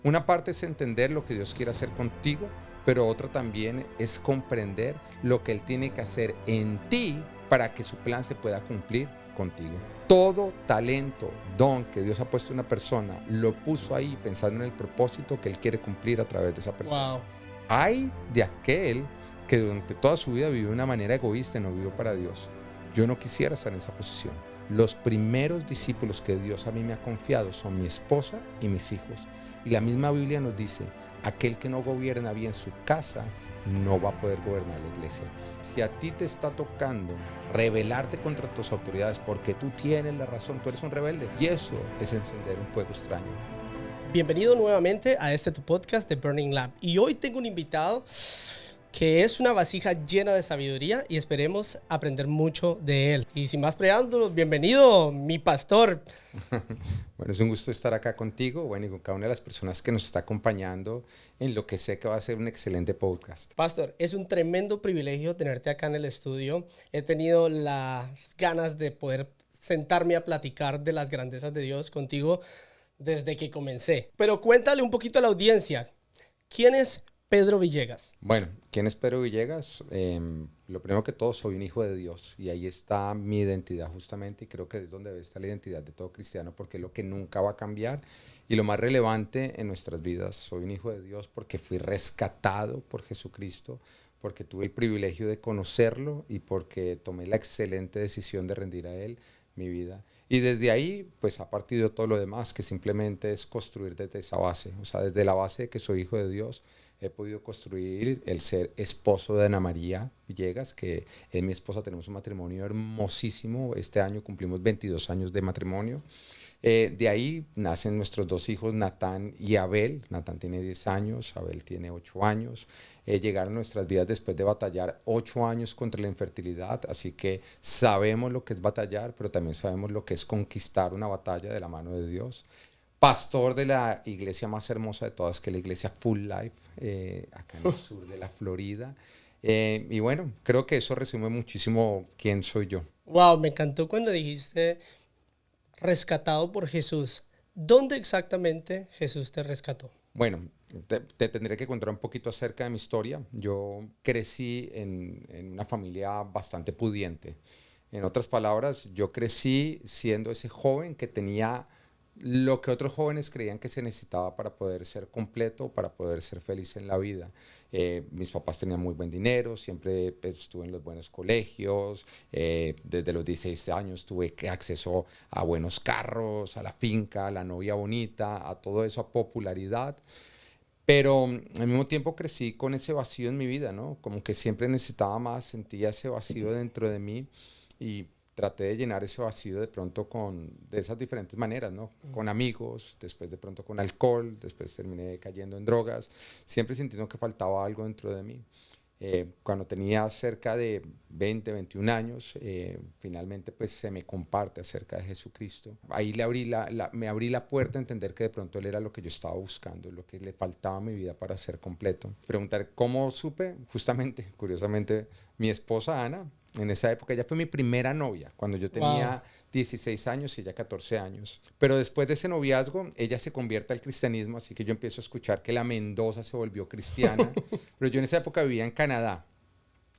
Una parte es entender lo que Dios quiere hacer contigo, pero otra también es comprender lo que Él tiene que hacer en ti para que su plan se pueda cumplir contigo. Todo talento, don que Dios ha puesto en una persona, lo puso ahí pensando en el propósito que Él quiere cumplir a través de esa persona. Wow. Hay de aquel que durante toda su vida vivió de una manera egoísta y no vivió para Dios. Yo no quisiera estar en esa posición. Los primeros discípulos que Dios a mí me ha confiado son mi esposa y mis hijos. Y la misma Biblia nos dice, aquel que no gobierna bien su casa, no va a poder gobernar la iglesia. Si a ti te está tocando rebelarte contra tus autoridades porque tú tienes la razón, tú eres un rebelde, y eso es encender un fuego extraño. Bienvenido nuevamente a tu podcast de Burning Lab. Y hoy tengo un invitado que es una vasija llena de sabiduría y esperemos aprender mucho de él. Y sin más preámbulos, bienvenido, mi pastor. Bueno, es un gusto estar acá contigo, bueno, y con cada una de las personas que nos está acompañando en lo que sé que va a ser un excelente podcast. Pastor, es un tremendo privilegio tenerte acá en el estudio. He tenido las ganas de poder sentarme a platicar de las grandezas de Dios contigo desde que comencé. Pero cuéntale un poquito a la audiencia, ¿quién es Pedro Villegas? Bueno, ¿quién es Pedro Villegas? Lo primero que todo, soy un hijo de Dios y ahí está mi identidad justamente, y creo que es donde debe estar la identidad de todo cristiano, porque es lo que nunca va a cambiar y lo más relevante en nuestras vidas. Soy un hijo de Dios porque fui rescatado por Jesucristo, porque tuve el privilegio de conocerlo y porque tomé la excelente decisión de rendir a Él mi vida. Y desde ahí, pues ha partido todo lo demás, que simplemente es construir desde esa base, o sea, desde la base de que soy hijo de Dios. He podido construir el ser esposo de Ana María Villegas, que es mi esposa. Tenemos un matrimonio hermosísimo. Este año cumplimos 22 años de matrimonio. De ahí nacen nuestros dos hijos, Natán y Abel. Natán tiene 10 años, Abel tiene 8 años. Llegaron a nuestras vidas después de batallar 8 años contra la infertilidad, así que sabemos lo que es batallar, pero también sabemos lo que es conquistar una batalla de la mano de Dios. Pastor de la iglesia más hermosa de todas, que es la iglesia Full Life, acá en el sur de la Florida. Y bueno, creo que eso resume muchísimo quién soy yo. Wow, me encantó cuando dijiste rescatado por Jesús. ¿Dónde exactamente Jesús te rescató? Bueno, te tendré que contar un poquito acerca de mi historia. Yo crecí en una familia bastante pudiente. En otras palabras, yo crecí siendo ese joven que tenía lo que otros jóvenes creían que se necesitaba para poder ser completo, para poder ser feliz en la vida. Mis papás tenían muy buen dinero, siempre pues, estuve en los buenos colegios, desde los 16 años tuve acceso a buenos carros, a la finca, a la novia bonita, a todo eso, a popularidad. Pero al mismo tiempo crecí con ese vacío en mi vida, ¿no? Como que siempre necesitaba más, sentía ese vacío dentro de mí y traté de llenar ese vacío de pronto de esas diferentes maneras, ¿no? Con amigos, después de pronto con alcohol, después terminé cayendo en drogas, siempre sintiendo que faltaba algo dentro de mí. Cuando tenía cerca de 20, 21 años, finalmente pues se me comparte acerca de Jesucristo. Ahí me abrí la puerta a entender que de pronto Él era lo que yo estaba buscando, lo que le faltaba a mi vida para ser completo. Preguntar cómo supe, justamente, curiosamente, mi esposa Ana, en esa época, ella fue mi primera novia, cuando yo Wow. tenía 16 años y ella 14 años. Pero después de ese noviazgo, ella se convierte al cristianismo, así que yo empiezo a escuchar que la Mendoza se volvió cristiana. Pero yo en esa época vivía en Canadá,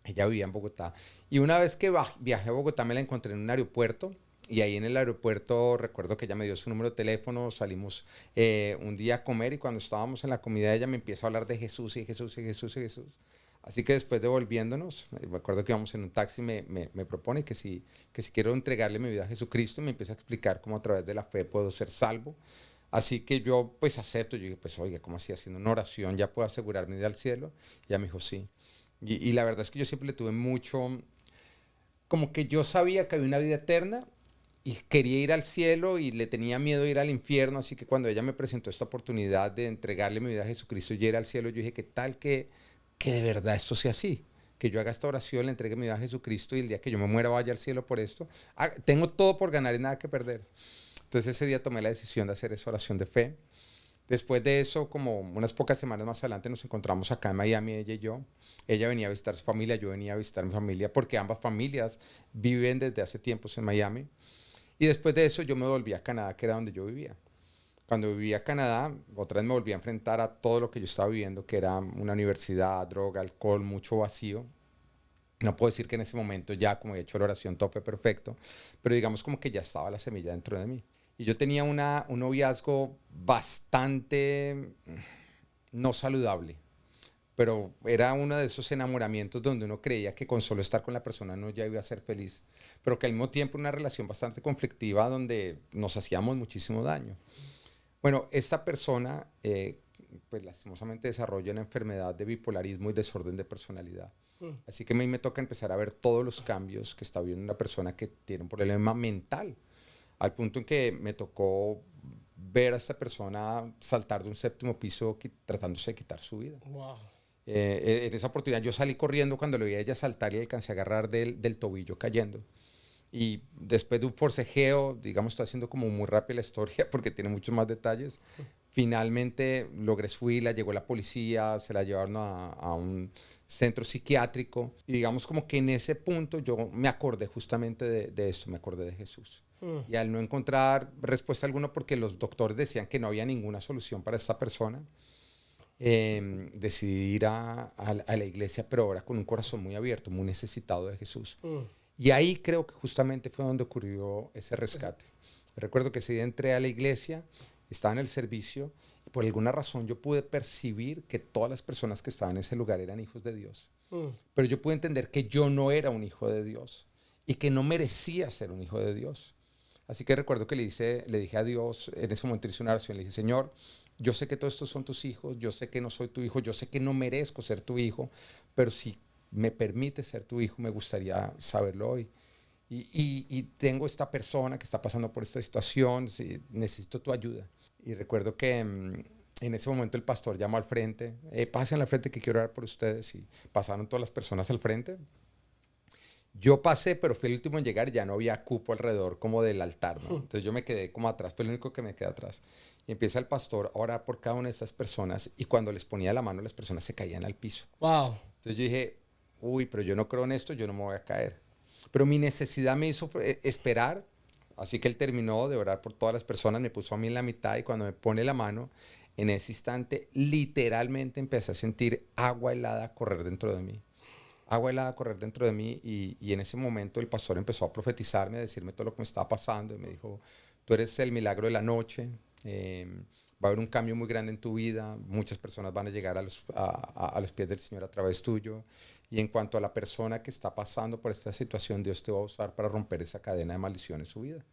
ella vivía en Bogotá. Y una vez que viajé a Bogotá, me la encontré en un aeropuerto. Y ahí en el aeropuerto recuerdo que ella me dio su número de teléfono, salimos un día a comer y cuando estábamos en la comida ella me empieza a hablar de Jesús y Jesús y Jesús y Jesús. Así que después devolviéndonos, me acuerdo que íbamos en un taxi, me propone que si quiero entregarle mi vida a Jesucristo, me empieza a explicar cómo a través de la fe puedo ser salvo. Así que yo pues acepto, yo dije, pues oiga, ¿cómo así haciendo una oración ya puedo asegurar mi ida al cielo? Y ella me dijo, sí. Y la verdad es que yo siempre le tuve mucho, como que yo sabía que había una vida eterna y quería ir al cielo y le tenía miedo de ir al infierno, así que cuando ella me presentó esta oportunidad de entregarle mi vida a Jesucristo y ir al cielo, yo dije, ¿qué tal que de verdad esto sea así? Que yo haga esta oración, le entregue mi vida a Jesucristo y el día que yo me muera vaya al cielo por esto. Tengo todo por ganar y nada que perder. Entonces ese día tomé la decisión de hacer esa oración de fe. Después de eso, como unas pocas semanas más adelante, nos encontramos acá en Miami, ella y yo. Ella venía a visitar su familia, yo venía a visitar mi familia, porque ambas familias viven desde hace tiempos en Miami. Y después de eso, yo me volví a Canadá, que era donde yo vivía. Cuando vivía en Canadá, otra vez me volví a enfrentar a todo lo que yo estaba viviendo, que era una universidad, droga, alcohol, mucho vacío. No puedo decir que en ese momento ya, como he hecho la oración, todo fue perfecto, pero digamos como que ya estaba la semilla dentro de mí. Y yo tenía un noviazgo bastante no saludable, pero era uno de esos enamoramientos donde uno creía que con solo estar con la persona no ya iba a ser feliz, pero que al mismo tiempo una relación bastante conflictiva donde nos hacíamos muchísimo daño. Bueno, esta persona, pues lastimosamente desarrolla una enfermedad de bipolarismo y desorden de personalidad. Así que a mí me toca empezar a ver todos los cambios que está viendo una persona que tiene un problema mental, al punto en que me tocó ver a esta persona saltar de un séptimo piso tratándose de quitar su vida. Wow. En esa oportunidad yo salí corriendo cuando le vi a ella saltar y le alcancé a agarrar del tobillo cayendo. Y después de un forcejeo, digamos, estoy haciendo como muy rápida la historia porque tiene muchos más detalles. Finalmente logré subirla, llegó la policía, se la llevaron a un centro psiquiátrico. Y digamos como que en ese punto yo me acordé justamente de esto, me acordé de Jesús. Y al no encontrar respuesta alguna porque los doctores decían que no había ninguna solución para esta persona, decidí ir a la iglesia, pero ahora con un corazón muy abierto, muy necesitado de Jesús. Y ahí creo que justamente fue donde ocurrió ese rescate. Recuerdo que ese día entré a la iglesia, estaba en el servicio, y por alguna razón yo pude percibir que todas las personas que estaban en ese lugar eran hijos de Dios. Pero yo pude entender que yo no era un hijo de Dios y que no merecía ser un hijo de Dios. Así que recuerdo que le dije a Dios, en ese momento hice una oración, le dije, Señor, yo sé que todos estos son tus hijos, yo sé que no soy tu hijo, yo sé que no merezco ser tu hijo, pero si me permite ser tu hijo, me gustaría saberlo hoy. Y tengo esta persona que está pasando por esta situación, sí, necesito tu ayuda. Y recuerdo que en ese momento el pastor llamó al frente, pasen al frente que quiero orar por ustedes. Y pasaron todas las personas al frente. Yo pasé, pero fui el último en llegar y ya no había cupo alrededor como del altar, ¿no? Entonces yo me quedé como atrás, fue el único que me quedé atrás. Y empieza el pastor a orar por cada una de estas personas y cuando les ponía la mano, las personas se caían al piso. Wow. Entonces yo dije, uy, pero yo no creo en esto, yo no me voy a caer. Pero mi necesidad me hizo esperar, así que él terminó de orar por todas las personas, me puso a mí en la mitad y cuando me pone la mano, en ese instante literalmente empecé a sentir agua helada correr dentro de mí. Agua helada correr dentro de mí y en ese momento el pastor empezó a profetizarme, a decirme todo lo que me estaba pasando y me dijo, tú eres el milagro de la noche, va a haber un cambio muy grande en tu vida, muchas personas van a llegar a los pies del Señor a través tuyo y en cuanto a la persona que está pasando por esta situación, Dios te va a usar para romper esa cadena de maldición en su vida.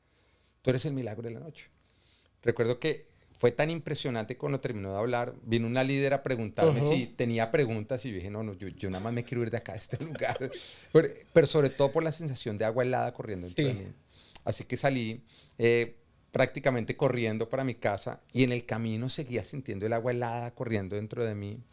Tú eres el milagro de la noche. Recuerdo que fue tan impresionante cuando terminó de hablar, vino una líder a preguntarme si tenía preguntas y yo dije, no, yo nada más me quiero ir de acá, de este lugar. Pero sobre todo por la sensación de agua helada corriendo dentro de mí. Así que salí prácticamente corriendo para mi casa y en el camino seguía sintiendo el agua helada corriendo dentro de mí.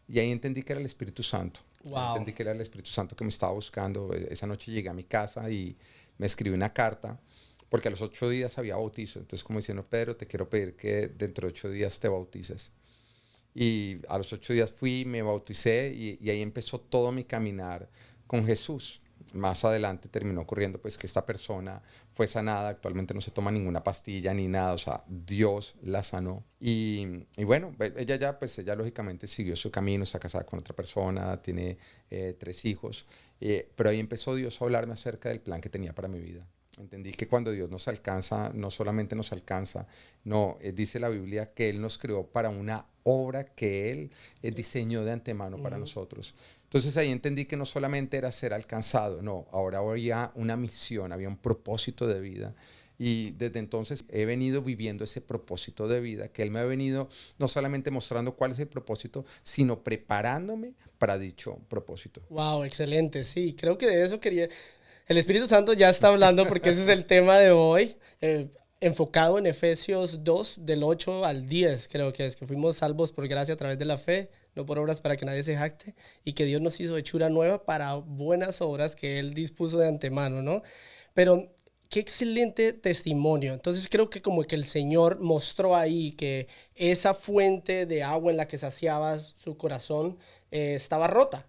Y ahí entendí que era el Espíritu Santo. Wow. Entendí que era el Espíritu Santo que me estaba buscando. Esa noche llegué a mi casa y me escribí una carta porque a los 8 días había bautizo. Entonces, como diciendo, Pedro, te quiero pedir que dentro de 8 días te bautices. Y a los 8 días fui, me bauticé y ahí empezó todo mi caminar con Jesús. Más adelante terminó ocurriendo pues que esta persona fue sanada, actualmente no se toma ninguna pastilla ni nada, o sea, Dios la sanó. Y bueno, ella lógicamente siguió su camino, está casada con otra persona, tiene 3 hijos, pero ahí empezó Dios a hablarme acerca del plan que tenía para mi vida. Entendí que cuando Dios nos alcanza, no solamente nos alcanza, no, dice la Biblia que Él nos creó para una obra que Él diseñó de antemano para nosotros. Entonces ahí entendí que no solamente era ser alcanzado, no, ahora había una misión, había un propósito de vida. Y desde entonces he venido viviendo ese propósito de vida, que Él me ha venido no solamente mostrando cuál es el propósito, sino preparándome para dicho propósito. Wow, excelente. Sí, creo que de eso quería. El Espíritu Santo ya está hablando porque ese es el tema de hoy, enfocado en Efesios 2, del 8 al 10, creo que es, que fuimos salvos por gracia a través de la fe, no por obras para que nadie se jacte, y que Dios nos hizo hechura nueva para buenas obras que Él dispuso de antemano, ¿no? Pero qué excelente testimonio. Entonces creo que como que el Señor mostró ahí que esa fuente de agua en la que saciaba su corazón estaba rota.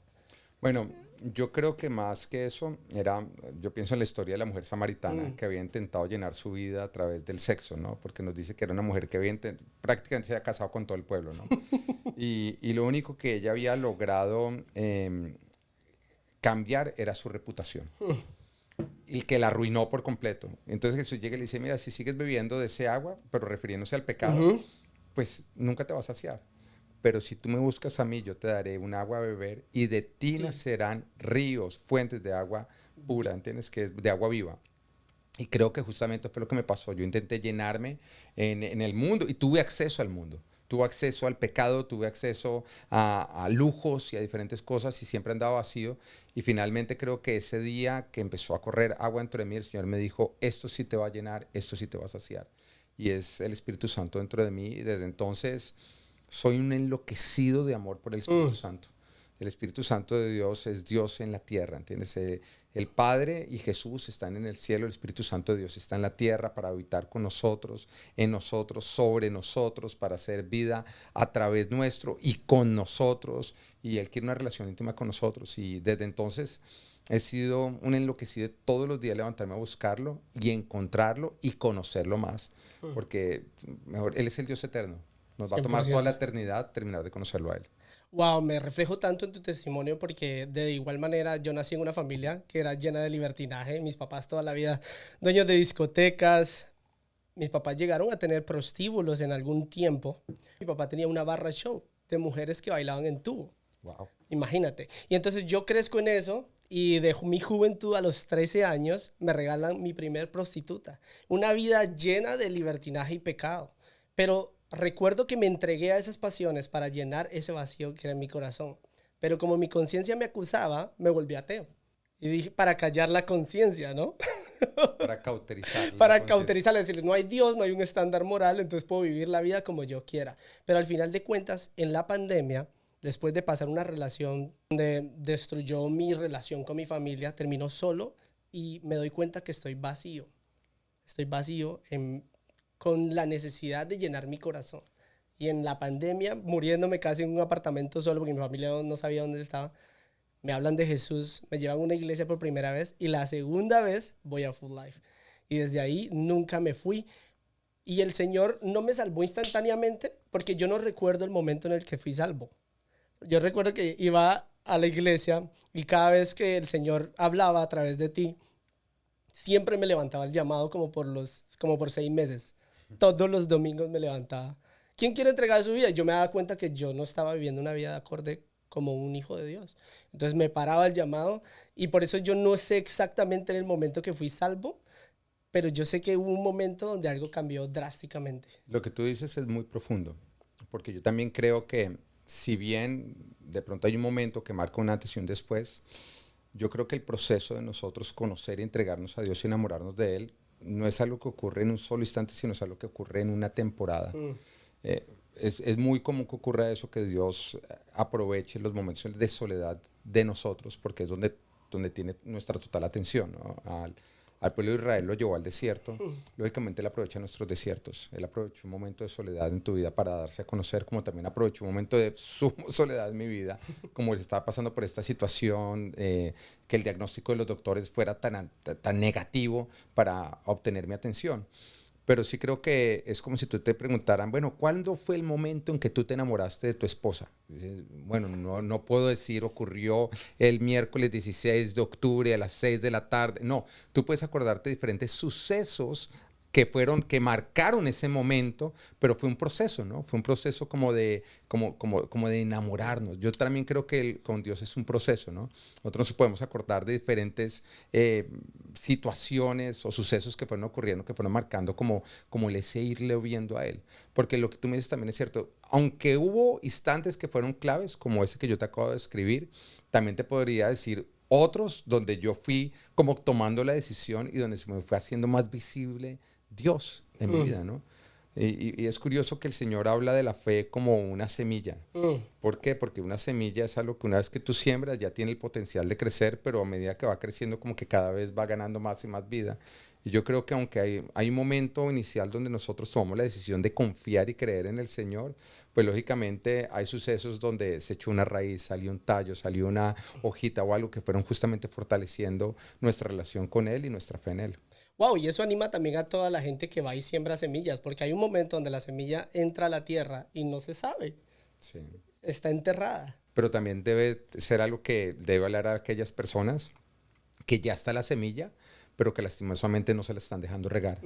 Bueno, Yo creo que más que eso yo pienso en la historia de la mujer samaritana que había intentado llenar su vida a través del sexo, ¿no? Porque nos dice que era una mujer que prácticamente se había casado con todo el pueblo, ¿no? Y lo único que ella había logrado cambiar era su reputación. Y que la arruinó por completo. Entonces Jesús llega y le dice, mira, si sigues bebiendo de ese agua, pero refiriéndose al pecado, pues nunca te vas a saciar. Pero si tú me buscas a mí, yo te daré un agua a beber y de ti nacerán ríos, fuentes de agua pura, ¿entiendes? Que es de agua viva. Y creo que justamente fue lo que me pasó. Yo intenté llenarme en el mundo y tuve acceso al mundo. Tuve acceso al pecado, tuve acceso a lujos y a diferentes cosas y siempre andaba vacío. Y finalmente creo que ese día que empezó a correr agua dentro de mí, el Señor me dijo, esto sí te va a llenar, esto sí te va a saciar. Y es el Espíritu Santo dentro de mí. Y desde entonces soy un enloquecido de amor por el Espíritu Santo. El Espíritu Santo de Dios es Dios en la tierra, ¿entiendes? El Padre y Jesús están en el cielo, el Espíritu Santo de Dios está en la tierra para habitar con nosotros, en nosotros, sobre nosotros, para hacer vida a través nuestro y con nosotros. Y Él quiere una relación íntima con nosotros. Y desde entonces he sido un enloquecido de todos los días levantarme a buscarlo y encontrarlo y conocerlo más. Porque mejor, Él es el Dios eterno. Nos va a tomar toda la 100%. eternidad terminar de conocerlo a Él. Wow, me reflejo tanto en tu testimonio porque de igual manera yo nací en una familia que era llena de libertinaje. Mis papás toda la vida dueños de discotecas. Mis papás llegaron a tener prostíbulos en algún tiempo. Mi papá tenía una barra show de mujeres que bailaban en tubo. Wow. Imagínate. Y entonces yo crezco en eso y de mi juventud a los 13 años me regalan mi primer prostituta. Una vida llena de libertinaje y pecado. Pero recuerdo que me entregué a esas pasiones para llenar ese vacío que era en mi corazón. Pero como mi conciencia me acusaba, me volví ateo. Y dije, para callar la conciencia, ¿no? Para cauterizar la Para conciencia. cauterizarle, decirle, no hay Dios, no hay un estándar moral, entonces puedo vivir la vida como yo quiera. Pero al final de cuentas, en la pandemia, después de pasar una relación donde destruyó mi relación con mi familia, terminó solo y me doy cuenta que estoy vacío. Estoy vacío con la necesidad de llenar mi corazón. Y en la pandemia, muriéndome casi en un apartamento solo porque mi familia no sabía dónde estaba, me hablan de Jesús, me llevan a una iglesia por primera vez y la segunda vez voy a Full Life. Y desde ahí nunca me fui. Y el Señor no me salvó instantáneamente porque yo no recuerdo el momento en el que fui salvo. Yo recuerdo que iba a la iglesia y cada vez que el Señor hablaba a través de ti, siempre me levantaba el llamado como por 6 meses. Todos los domingos me levantaba. ¿Quién quiere entregar su vida? Yo me daba cuenta que yo no estaba viviendo una vida de acorde como un hijo de Dios. Entonces me paraba el llamado y por eso yo no sé exactamente en el momento que fui salvo, pero yo sé que hubo un momento donde algo cambió drásticamente. Lo que tú dices es muy profundo, porque yo también creo que si bien de pronto hay un momento que marca un antes y un después, yo creo que el proceso de nosotros conocer y entregarnos a Dios y enamorarnos de Él no es algo que ocurre en un solo instante, sino es algo que ocurre en una temporada. Eh, es muy común que ocurra eso, que Dios aproveche los momentos de soledad de nosotros, porque es donde tiene nuestra total atención, ¿no? Al pueblo de Israel lo llevó al desierto. Lógicamente Él aprovecha nuestros desiertos. Él aprovechó un momento de soledad en tu vida para darse a conocer, como también aprovechó un momento de suma soledad en mi vida, como estaba pasando por esta situación, que el diagnóstico de los doctores fuera tan negativo para obtener mi atención. Pero sí creo que es como si tú te preguntaran, bueno, ¿cuándo fue el momento en que tú te enamoraste de tu esposa? Bueno, no puedo decir ocurrió el miércoles 16 de octubre a las 6 de la tarde. No, tú puedes acordarte de diferentes sucesos que marcaron ese momento, pero fue un proceso, ¿no? Fue un proceso como de enamorarnos. Yo también creo que con Dios es un proceso, ¿no? Nosotros nos podemos acordar de diferentes situaciones o sucesos que fueron ocurriendo, que fueron marcando como el ese irle viendo a Él. Porque lo que tú me dices también es cierto. Aunque hubo instantes que fueron claves, como ese que yo te acabo de escribir, también te podría decir otros donde yo fui como tomando la decisión y donde se me fue haciendo más visible Dios en mi vida, ¿no? Y es curioso que el Señor habla de la fe como una semilla. ¿Por qué? Porque una semilla es algo que una vez que tú siembras ya tiene el potencial de crecer, pero a medida que va creciendo como que cada vez va ganando más y más vida. Y yo creo que aunque hay un momento inicial donde nosotros tomamos la decisión de confiar y creer en el Señor, pues lógicamente hay sucesos donde se echó una raíz, salió un tallo, salió una hojita o algo que fueron justamente fortaleciendo nuestra relación con Él y nuestra fe en Él. Wow, y eso anima también a toda la gente que va y siembra semillas, porque hay un momento donde la semilla entra a la tierra y no se sabe, Sí. está enterrada. Pero también debe ser algo que debe hablar a aquellas personas que ya está la semilla, pero que lastimosamente no se la están dejando regar.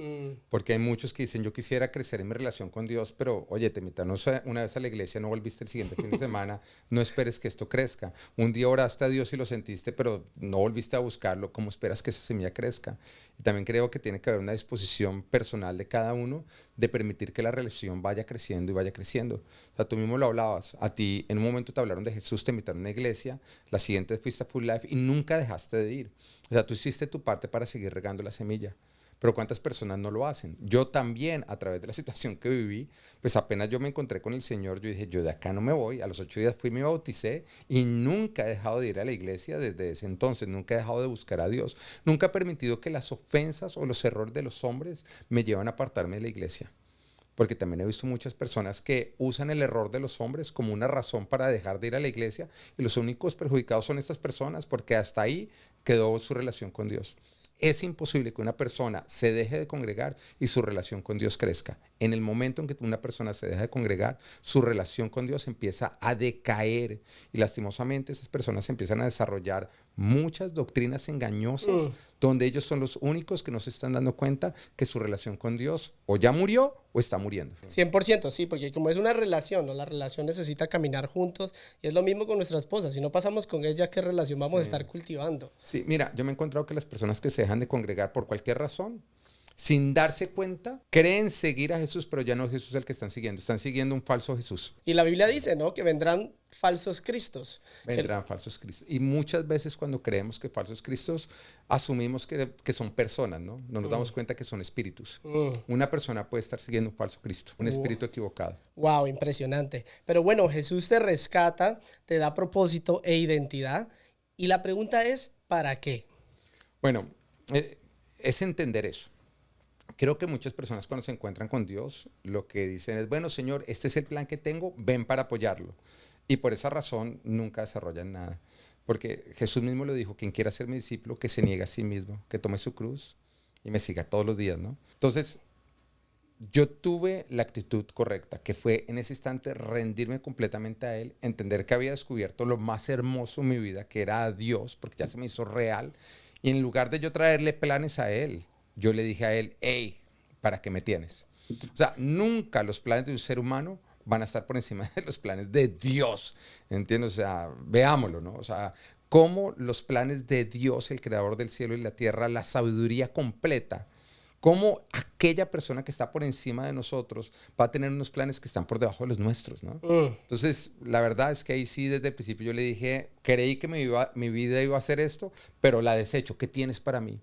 Porque hay muchos que dicen, yo quisiera crecer en mi relación con Dios, pero oye, te invitamos una vez a la iglesia, no volviste el siguiente fin de semana, no esperes que esto crezca. Un día oraste a Dios y lo sentiste, pero no volviste a buscarlo, ¿cómo esperas que esa semilla crezca? Y también creo que tiene que haber una disposición personal de cada uno de permitir que la relación vaya creciendo y vaya creciendo. O sea, tú mismo lo hablabas, a ti en un momento te hablaron de Jesús, te invitaron a una iglesia, la siguiente fuiste a Full Life y nunca dejaste de ir. O sea, tú hiciste tu parte para seguir regando la semilla. Pero ¿cuántas personas no lo hacen? Yo también, a través de la situación que viví, pues apenas yo me encontré con el Señor, yo dije, yo de acá no me voy. A los 8 días fui, me bauticé y nunca he dejado de ir a la iglesia desde ese entonces. Nunca he dejado de buscar a Dios. Nunca he permitido que las ofensas o los errores de los hombres me lleven a apartarme de la iglesia. Porque también he visto muchas personas que usan el error de los hombres como una razón para dejar de ir a la iglesia y los únicos perjudicados son estas personas porque hasta ahí quedó su relación con Dios. Es imposible que una persona se deje de congregar y su relación con Dios crezca. En el momento en que una persona se deja de congregar, su relación con Dios empieza a decaer y lastimosamente esas personas empiezan a desarrollar muchas doctrinas engañosas donde ellos son los únicos que no se están dando cuenta que su relación con Dios o ya murió o está muriendo. 100%, sí, porque como es una relación, ¿no? La relación necesita caminar juntos y es lo mismo con nuestra esposa. Si no pasamos con ella, ¿qué relación vamos a estar cultivando? Sí, mira, yo me he encontrado que las personas que se dejan de congregar por cualquier razón, sin darse cuenta, creen seguir a Jesús, pero ya no es Jesús el que están siguiendo un falso Jesús. Y la Biblia dice, ¿no? Que vendrán falsos cristos. Vendrán falsos cristos. Y muchas veces cuando creemos que falsos cristos, asumimos que son personas, ¿no? No nos damos cuenta que son espíritus. Una persona puede estar siguiendo un falso Cristo, un espíritu equivocado. Wow, impresionante. Pero bueno, Jesús te rescata, te da propósito e identidad. Y la pregunta es, ¿para qué? Bueno, es entender eso. Creo que muchas personas cuando se encuentran con Dios, lo que dicen es, bueno, Señor, este es el plan que tengo, ven para apoyarlo. Y por esa razón nunca desarrollan nada. Porque Jesús mismo lo dijo, quien quiera ser mi discípulo, que se niegue a sí mismo, que tome su cruz y me siga todos los días, ¿no? Entonces, yo tuve la actitud correcta, que fue en ese instante rendirme completamente a Él, entender que había descubierto lo más hermoso en mi vida, que era a Dios, porque ya se me hizo real. Y en lugar de yo traerle planes a Él, yo le dije a Él, hey, ¿para qué me tienes? O sea, nunca los planes de un ser humano van a estar por encima de los planes de Dios, ¿entiendes? O sea, veámoslo, ¿no? O sea, cómo los planes de Dios, el creador del cielo y la tierra, la sabiduría completa, cómo aquella persona que está por encima de nosotros va a tener unos planes que están por debajo de los nuestros, ¿no? Entonces, la verdad es que ahí sí, desde el principio yo le dije, creí que mi vida iba a hacer esto, pero la desecho, ¿qué tienes para mí?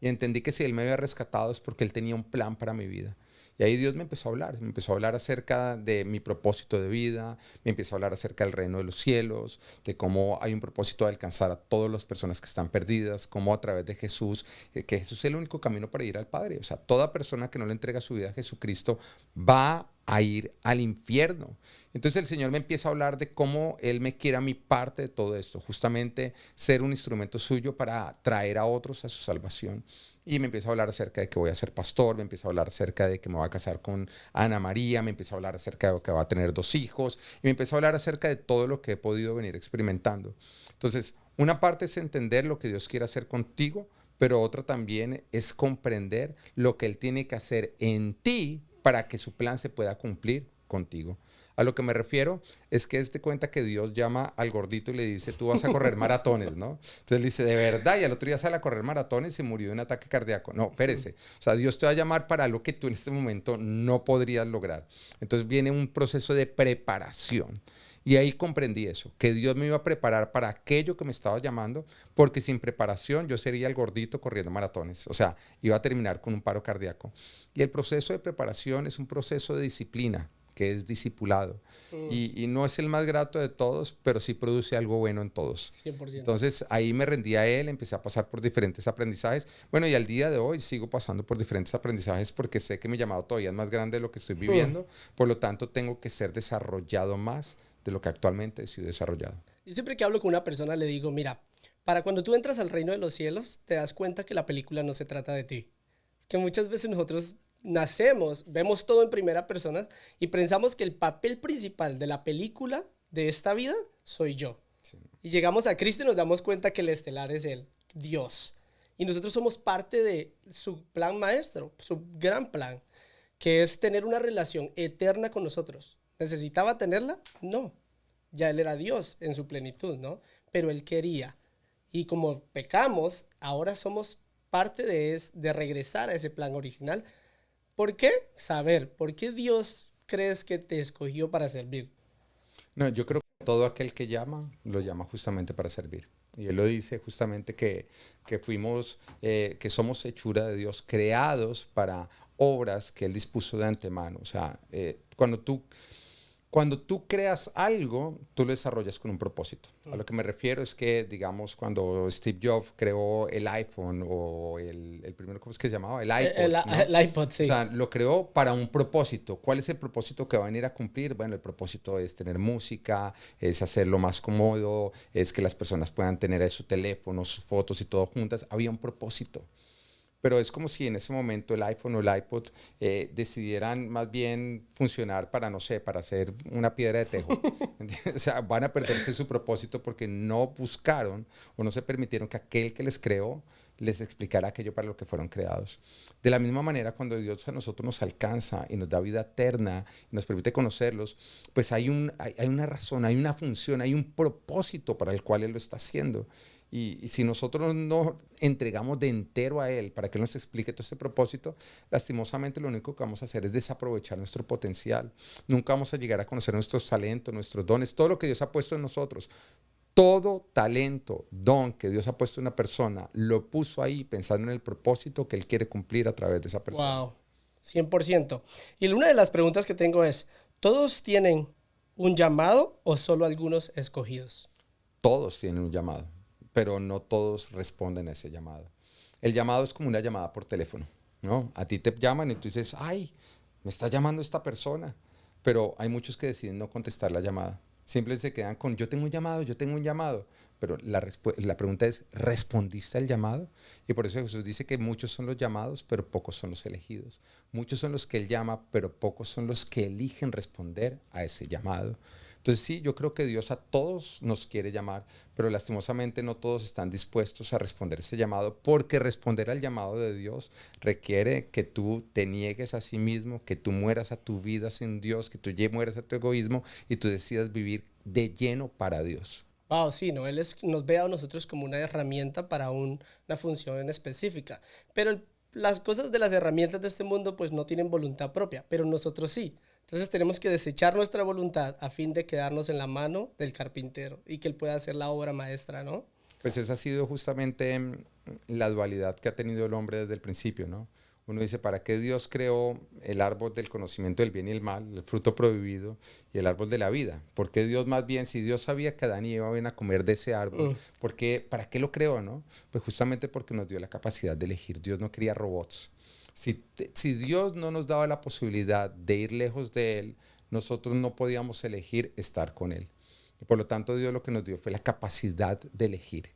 Y entendí que si Él me había rescatado es porque Él tenía un plan para mi vida. Y ahí Dios me empezó a hablar, acerca de mi propósito de vida, me empezó a hablar acerca del reino de los cielos, de cómo hay un propósito de alcanzar a todas las personas que están perdidas, cómo a través de Jesús, que Jesús es el único camino para ir al Padre. O sea, toda persona que no le entrega su vida a Jesucristo va a ir al infierno. Entonces el Señor me empieza a hablar de cómo Él me quiere a mi parte de todo esto, justamente ser un instrumento suyo para traer a otros a su salvación. Y me empieza a hablar acerca de que voy a ser pastor, me empieza a hablar acerca de que me voy a casar con Ana María, me empieza a hablar acerca de que va a tener 2 hijos, y me empieza a hablar acerca de todo lo que he podido venir experimentando. Entonces, una parte es entender lo que Dios quiere hacer contigo, pero otra también es comprender lo que Él tiene que hacer en ti para que su plan se pueda cumplir contigo. A lo que me refiero es que te cuenta que Dios llama al gordito y le dice, tú vas a correr maratones, ¿no? Entonces le dice, ¿de verdad? Y al otro día sale a correr maratones y murió de un ataque cardíaco. No, espérese. O sea, Dios te va a llamar para algo que tú en este momento no podrías lograr. Entonces viene un proceso de preparación. Y ahí comprendí eso, que Dios me iba a preparar para aquello que me estaba llamando, porque sin preparación yo sería el gordito corriendo maratones. O sea, iba a terminar con un paro cardíaco. Y el proceso de preparación es un proceso de disciplina, que es discipulado. Y no es el más grato de todos, pero sí produce algo bueno en todos. 100%. Entonces ahí me rendí a él, empecé a pasar por diferentes aprendizajes. Bueno, y al día de hoy sigo pasando por diferentes aprendizajes porque sé que mi llamado todavía es más grande de lo que estoy viviendo. Por lo tanto, tengo que ser desarrollado más de lo que actualmente he sido desarrollado. Yo siempre que hablo con una persona le digo, mira, para cuando tú entras al reino de los cielos, te das cuenta que la película no se trata de ti. Que muchas veces nosotros nacemos, vemos todo en primera persona y pensamos que el papel principal de la película de esta vida soy yo. Sí. Y llegamos a Cristo y nos damos cuenta que el estelar es Él, Dios. Y nosotros somos parte de su plan maestro, su gran plan, que es tener una relación eterna con nosotros. ¿Necesitaba tenerla? No. Ya Él era Dios en su plenitud, ¿no? Pero Él quería. Y como pecamos, ahora somos parte de regresar a ese plan original. ¿Por qué? Saber, ¿por qué Dios crees que te escogió para servir? No, yo creo que todo aquel que llama, lo llama justamente para servir. Y él lo dice justamente que fuimos, que somos hechura de Dios, creados para obras que él dispuso de antemano. O sea, cuando tú creas algo, tú lo desarrollas con un propósito. A lo que me refiero es que, digamos, cuando Steve Jobs creó el iPhone o el primero, ¿cómo es que se llamaba? El iPod, ¿no? El iPod, sí. O sea, lo creó para un propósito. ¿Cuál es el propósito que va a venir a cumplir? Bueno, el propósito es tener música, es hacerlo más cómodo, es que las personas puedan tener ahí su teléfono, sus fotos y todo juntas. Había un propósito. Pero es como si en ese momento el iPhone o el iPod decidieran más bien funcionar para, no sé, para hacer una piedra de tejo. O sea, van a perderse su propósito porque no buscaron o no se permitieron que aquel que les creó les explicara aquello para lo que fueron creados. De la misma manera, cuando Dios a nosotros nos alcanza y nos da vida eterna y nos permite conocerlos, pues hay una razón, hay una función, hay un propósito para el cual Él lo está haciendo. Y si nosotros no entregamos de entero a Él para que Él nos explique todo ese propósito, lastimosamente lo único que vamos a hacer es desaprovechar nuestro potencial. Nunca vamos a llegar a conocer nuestros talentos, nuestros dones, todo lo que Dios ha puesto en nosotros. Todo talento, don que Dios ha puesto en una persona, lo puso ahí pensando en el propósito que Él quiere cumplir a través de esa persona. Wow, 100%. Y una de las preguntas que tengo es, ¿todos tienen un llamado o solo algunos escogidos? Todos tienen un llamado, pero no todos responden a ese llamado. El llamado es como una llamada por teléfono, ¿no? A ti te llaman y tú dices, ay, me está llamando esta persona, pero hay muchos que deciden no contestar la llamada. Siempre se quedan con, yo tengo un llamado, pero la pregunta es, ¿respondiste al llamado? Y por eso Jesús dice que muchos son los llamados, pero pocos son los elegidos. Muchos son los que Él llama, pero pocos son los que eligen responder a ese llamado. Entonces sí, yo creo que Dios a todos nos quiere llamar, pero lastimosamente no todos están dispuestos a responder ese llamado, porque responder al llamado de Dios requiere que tú te niegues a sí mismo, que tú mueras a tu vida sin Dios, que tú mueras a tu egoísmo y tú decidas vivir de lleno para Dios. Wow, sí, ¿no? Nos ve a nosotros como una herramienta para una función en específica. Pero las cosas de las herramientas de este mundo pues no tienen voluntad propia, pero nosotros sí. Entonces tenemos que desechar nuestra voluntad a fin de quedarnos en la mano del carpintero y que él pueda hacer la obra maestra, ¿no? Pues esa ha sido justamente la dualidad que ha tenido el hombre desde el principio, ¿no? Uno dice, ¿para qué Dios creó el árbol del conocimiento del bien y el mal, el fruto prohibido y el árbol de la vida? ¿Por qué Dios más bien, si Dios sabía que Adán y Eva iban a comer de ese árbol, ¿para qué lo creó, no? Pues justamente porque nos dio la capacidad de elegir. Dios no quería robots. Si Dios no nos daba la posibilidad de ir lejos de Él, nosotros no podíamos elegir estar con Él. Y por lo tanto, Dios lo que nos dio fue la capacidad de elegir.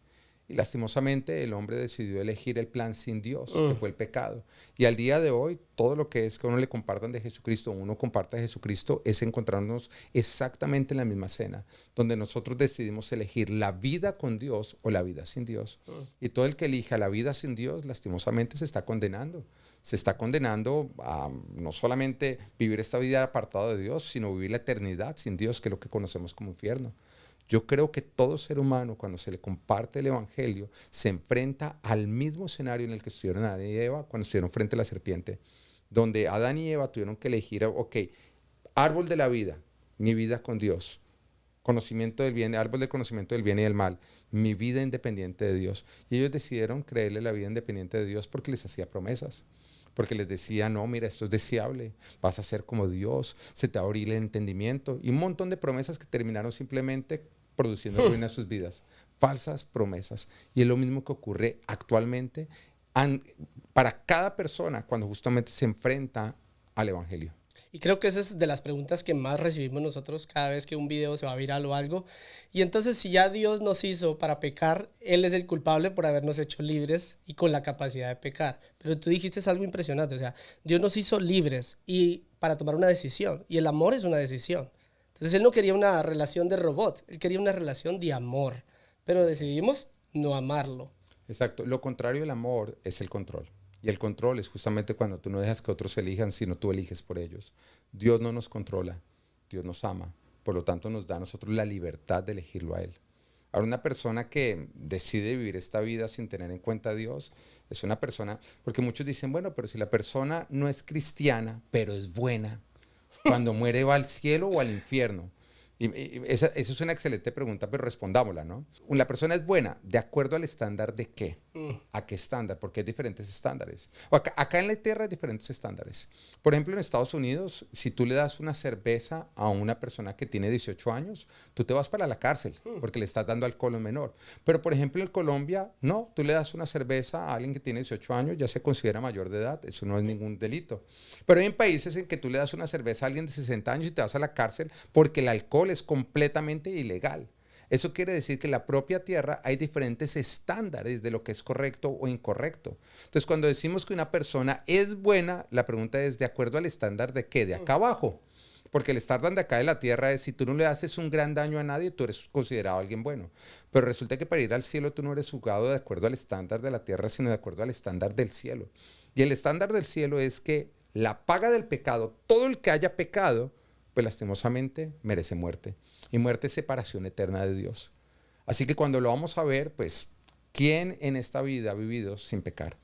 Y lastimosamente el hombre decidió elegir el plan sin Dios, que fue el pecado. Y al día de hoy, todo lo que es que uno le compartan de Jesucristo, uno comparta de Jesucristo, es encontrarnos exactamente en la misma cena, donde nosotros decidimos elegir la vida con Dios o la vida sin Dios. Y todo el que elija la vida sin Dios, lastimosamente se está condenando. Se está condenando a no solamente vivir esta vida apartado de Dios, sino vivir la eternidad sin Dios, que es lo que conocemos como infierno. Yo creo que todo ser humano, cuando se le comparte el Evangelio, se enfrenta al mismo escenario en el que estuvieron Adán y Eva cuando estuvieron frente a la serpiente, donde Adán y Eva tuvieron que elegir, ok, árbol de la vida, mi vida con Dios, conocimiento del bien, árbol del conocimiento del bien y del mal, mi vida independiente de Dios. Y ellos decidieron creerle la vida independiente de Dios porque les hacía promesas. porque les decía, no, mira, esto es deseable, vas a ser como Dios, se te va a abrir el entendimiento, y un montón de promesas que terminaron simplemente produciendo ruina en sus vidas, falsas promesas. Y es lo mismo que ocurre actualmente para cada persona cuando justamente se enfrenta al Evangelio. Y creo que esa es de las preguntas que más recibimos nosotros cada vez que un video se va viral o algo. Y entonces, si ya Dios nos hizo para pecar, Él es el culpable por habernos hecho libres y con la capacidad de pecar. Pero tú dijiste algo impresionante, o sea, Dios nos hizo libres y para tomar una decisión. Y el amor es una decisión. Entonces, Él no quería una relación de robot, Él quería una relación de amor. Pero decidimos no amarlo. Exacto. Lo contrario del amor es el control. Y el control es justamente cuando tú no dejas que otros elijan, sino tú eliges por ellos. Dios no nos controla, Dios nos ama. Por lo tanto, nos da a nosotros la libertad de elegirlo a Él. Ahora, una persona que decide vivir esta vida sin tener en cuenta a Dios, es una persona, porque muchos dicen, bueno, pero si la persona no es cristiana, pero es buena, cuando muere va al cielo o al infierno. Y esa es una excelente pregunta, pero respondámosla, ¿no? ¿La persona es buena de acuerdo al estándar de qué? ¿A qué estándar? Porque hay diferentes estándares. Acá en la tierra hay diferentes estándares. Por ejemplo, en Estados Unidos, si tú le das una cerveza a una persona que tiene 18 años, tú te vas para la cárcel porque le estás dando alcohol a un menor. Pero, por ejemplo, en Colombia, no, tú le das una cerveza a alguien que tiene 18 años, ya se considera mayor de edad, eso no es ningún delito. Pero hay países en que tú le das una cerveza a alguien de 60 años y te vas a la cárcel porque el alcohol es completamente ilegal. Eso quiere decir que en la propia tierra hay diferentes estándares de lo que es correcto o incorrecto. Entonces, cuando decimos que una persona es buena, la pregunta es, ¿de acuerdo al estándar de qué? De acá abajo. Porque el estándar de acá de la tierra es, si tú no le haces un gran daño a nadie, tú eres considerado alguien bueno. Pero resulta que para ir al cielo tú no eres juzgado de acuerdo al estándar de la tierra, sino de acuerdo al estándar del cielo. Y el estándar del cielo es que la paga del pecado, todo el que haya pecado, pues lastimosamente merece muerte. Y muerte es separación eterna de Dios. Así que cuando lo vamos a ver, pues, ¿quién en esta vida ha vivido sin pecar?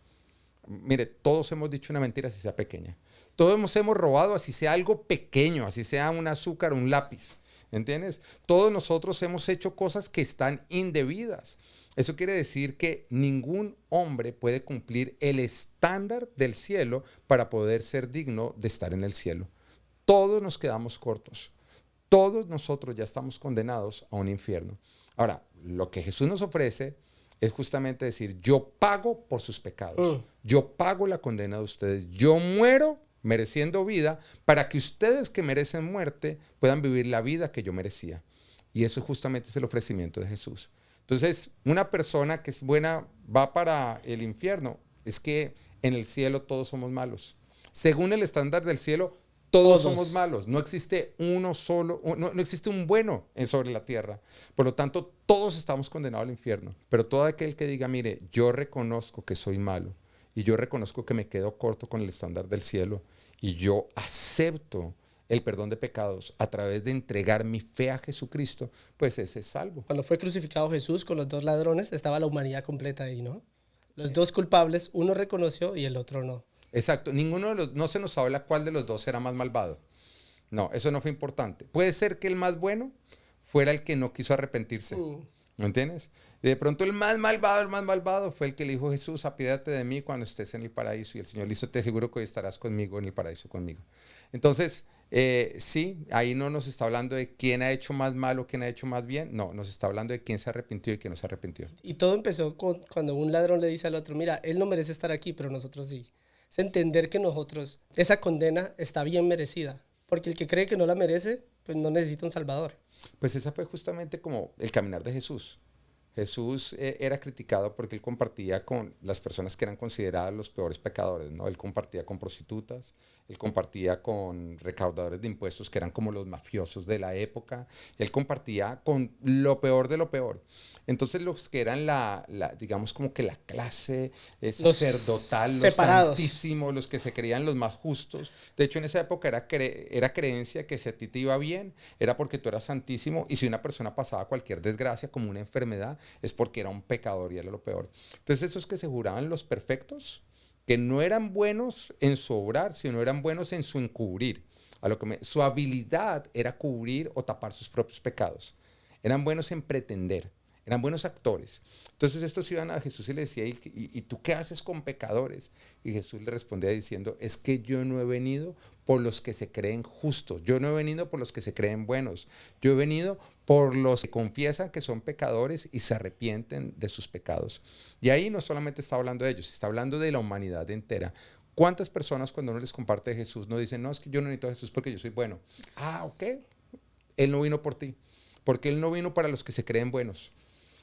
Mire, todos hemos dicho una mentira, así sea pequeña. Todos hemos robado, así sea algo pequeño, así sea un azúcar, un lápiz. ¿Entiendes? Todos nosotros hemos hecho cosas que están indebidas. Eso quiere decir que ningún hombre puede cumplir el estándar del cielo para poder ser digno de estar en el cielo. Todos nos quedamos cortos. Todos nosotros ya estamos condenados a un infierno. Ahora, lo que Jesús nos ofrece es justamente decir, yo pago por sus pecados. Yo pago la condena de ustedes. Yo muero mereciendo vida para que ustedes que merecen muerte puedan vivir la vida que yo merecía. Y eso justamente es el ofrecimiento de Jesús. Entonces, una persona que es buena va para el infierno. Es que en el cielo todos somos malos. Según el estándar del cielo, todos somos malos. No existe uno solo, no existe un bueno sobre la tierra. Por lo tanto, todos estamos condenados al infierno. Pero todo aquel que diga, mire, yo reconozco que soy malo y yo reconozco que me quedo corto con el estándar del cielo y yo acepto el perdón de pecados a través de entregar mi fe a Jesucristo, pues ese es salvo. Cuando fue crucificado Jesús con los dos ladrones, estaba la humanidad completa ahí, ¿no? Los dos culpables, uno reconoció y el otro no. Exacto, ninguno de los, no se nos habla cuál de los dos era más malvado. No, eso no fue importante. Puede ser que el más bueno fuera el que no quiso arrepentirse. ¿No entiendes? Y de pronto el más malvado fue el que le dijo, Jesús, apiádate de mí cuando estés en el paraíso. Y el Señor le dijo, te aseguro que hoy estarás conmigo en el paraíso conmigo. Entonces, sí, ahí no nos está hablando de quién ha hecho más mal o quién ha hecho más bien. No, nos está hablando de quién se arrepintió y quién no se arrepintió. Y todo empezó cuando un ladrón le dice al otro, mira, él no merece estar aquí, pero nosotros sí. Es entender que nosotros, esa condena está bien merecida. Porque el que cree que no la merece, pues no necesita un salvador. Pues esa fue justamente como el caminar de Jesús. Jesús era criticado porque él compartía con las personas que eran consideradas los peores pecadores, ¿no? Él compartía con prostitutas, él compartía con recaudadores de impuestos que eran como los mafiosos de la época, él compartía con lo peor de lo peor. Entonces los que eran digamos como que la clase sacerdotal, los santísimos, los que se creían los más justos. De hecho en esa época era creencia que si a ti te iba bien era porque tú eras santísimo y si una persona pasaba cualquier desgracia como una enfermedad es porque era un pecador y era lo peor. Entonces esos que se juraban los perfectos, que no eran buenos en su obrar, sino eran buenos en su encubrir. Su habilidad era cubrir o tapar sus propios pecados. Eran buenos en pretender. eran buenos actores. Entonces estos iban a Jesús y le decían, ¿y tú qué haces con pecadores? Y Jesús le respondía diciendo, es que yo no he venido por los que se creen justos, yo no he venido por los que se creen buenos, yo he venido por los que confiesan que son pecadores y se arrepienten de sus pecados. Y ahí no solamente está hablando de ellos, está hablando de la humanidad entera. ¿Cuántas personas cuando uno les comparte de Jesús no dicen, no, es que yo no necesito a Jesús porque yo soy bueno? Ah, ok. Él no vino por ti, porque Él no vino para los que se creen buenos.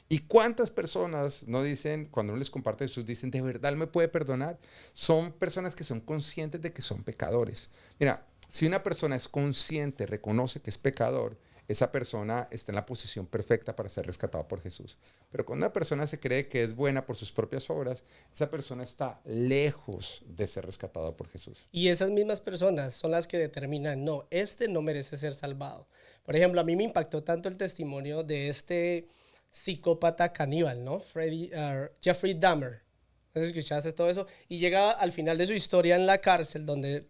¿Y cuántas personas no dicen, cuando uno les comparte Jesús, dicen, ¿de verdad Él me puede perdonar? Son personas que son conscientes de que son pecadores. Mira, si una persona es consciente, reconoce que es pecador, esa persona está en la posición perfecta para ser rescatada por Jesús. Pero cuando una persona se cree que es buena por sus propias obras, esa persona está lejos de ser rescatada por Jesús. Y esas mismas personas son las que determinan, no, este no merece ser salvado. Por ejemplo, a mí me impactó tanto el testimonio de este psicópata caníbal, ¿no? Jeffrey Dahmer. ¿No escuchaste todo eso? Y llega al final de su historia en la cárcel, donde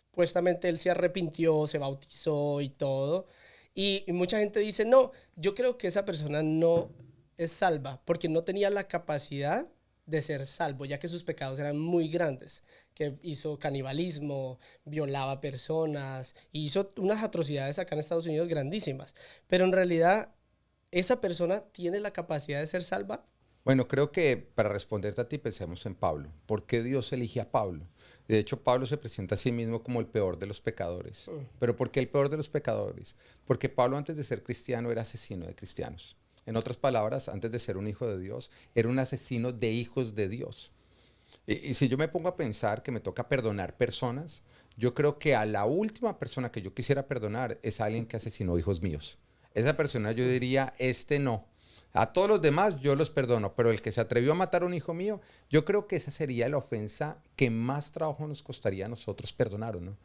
supuestamente él se arrepintió, se bautizó y todo. Y mucha gente dice, no, yo creo que esa persona no es salva porque no tenía la capacidad de ser salvo, ya que sus pecados eran muy grandes, que hizo canibalismo, violaba personas, y hizo unas atrocidades acá en Estados Unidos grandísimas. Pero en realidad, ¿esa persona tiene la capacidad de ser salva? Bueno, creo que para responderte a ti pensemos en Pablo. ¿Por qué Dios elige a Pablo? De hecho, Pablo se presenta a sí mismo como el peor de los pecadores. ¿Pero por qué el peor de los pecadores? Porque Pablo antes de ser cristiano era asesino de cristianos. En otras palabras, antes de ser un hijo de Dios, era un asesino de hijos de Dios. Y si yo me pongo a pensar que me toca perdonar personas, yo creo que a la última persona que yo quisiera perdonar es alguien que asesinó hijos míos. Esa persona yo diría, este no. A todos los demás yo los perdono, pero el que se atrevió a matar a un hijo mío, yo creo que esa sería la ofensa que más trabajo nos costaría a nosotros perdonar, ¿o no?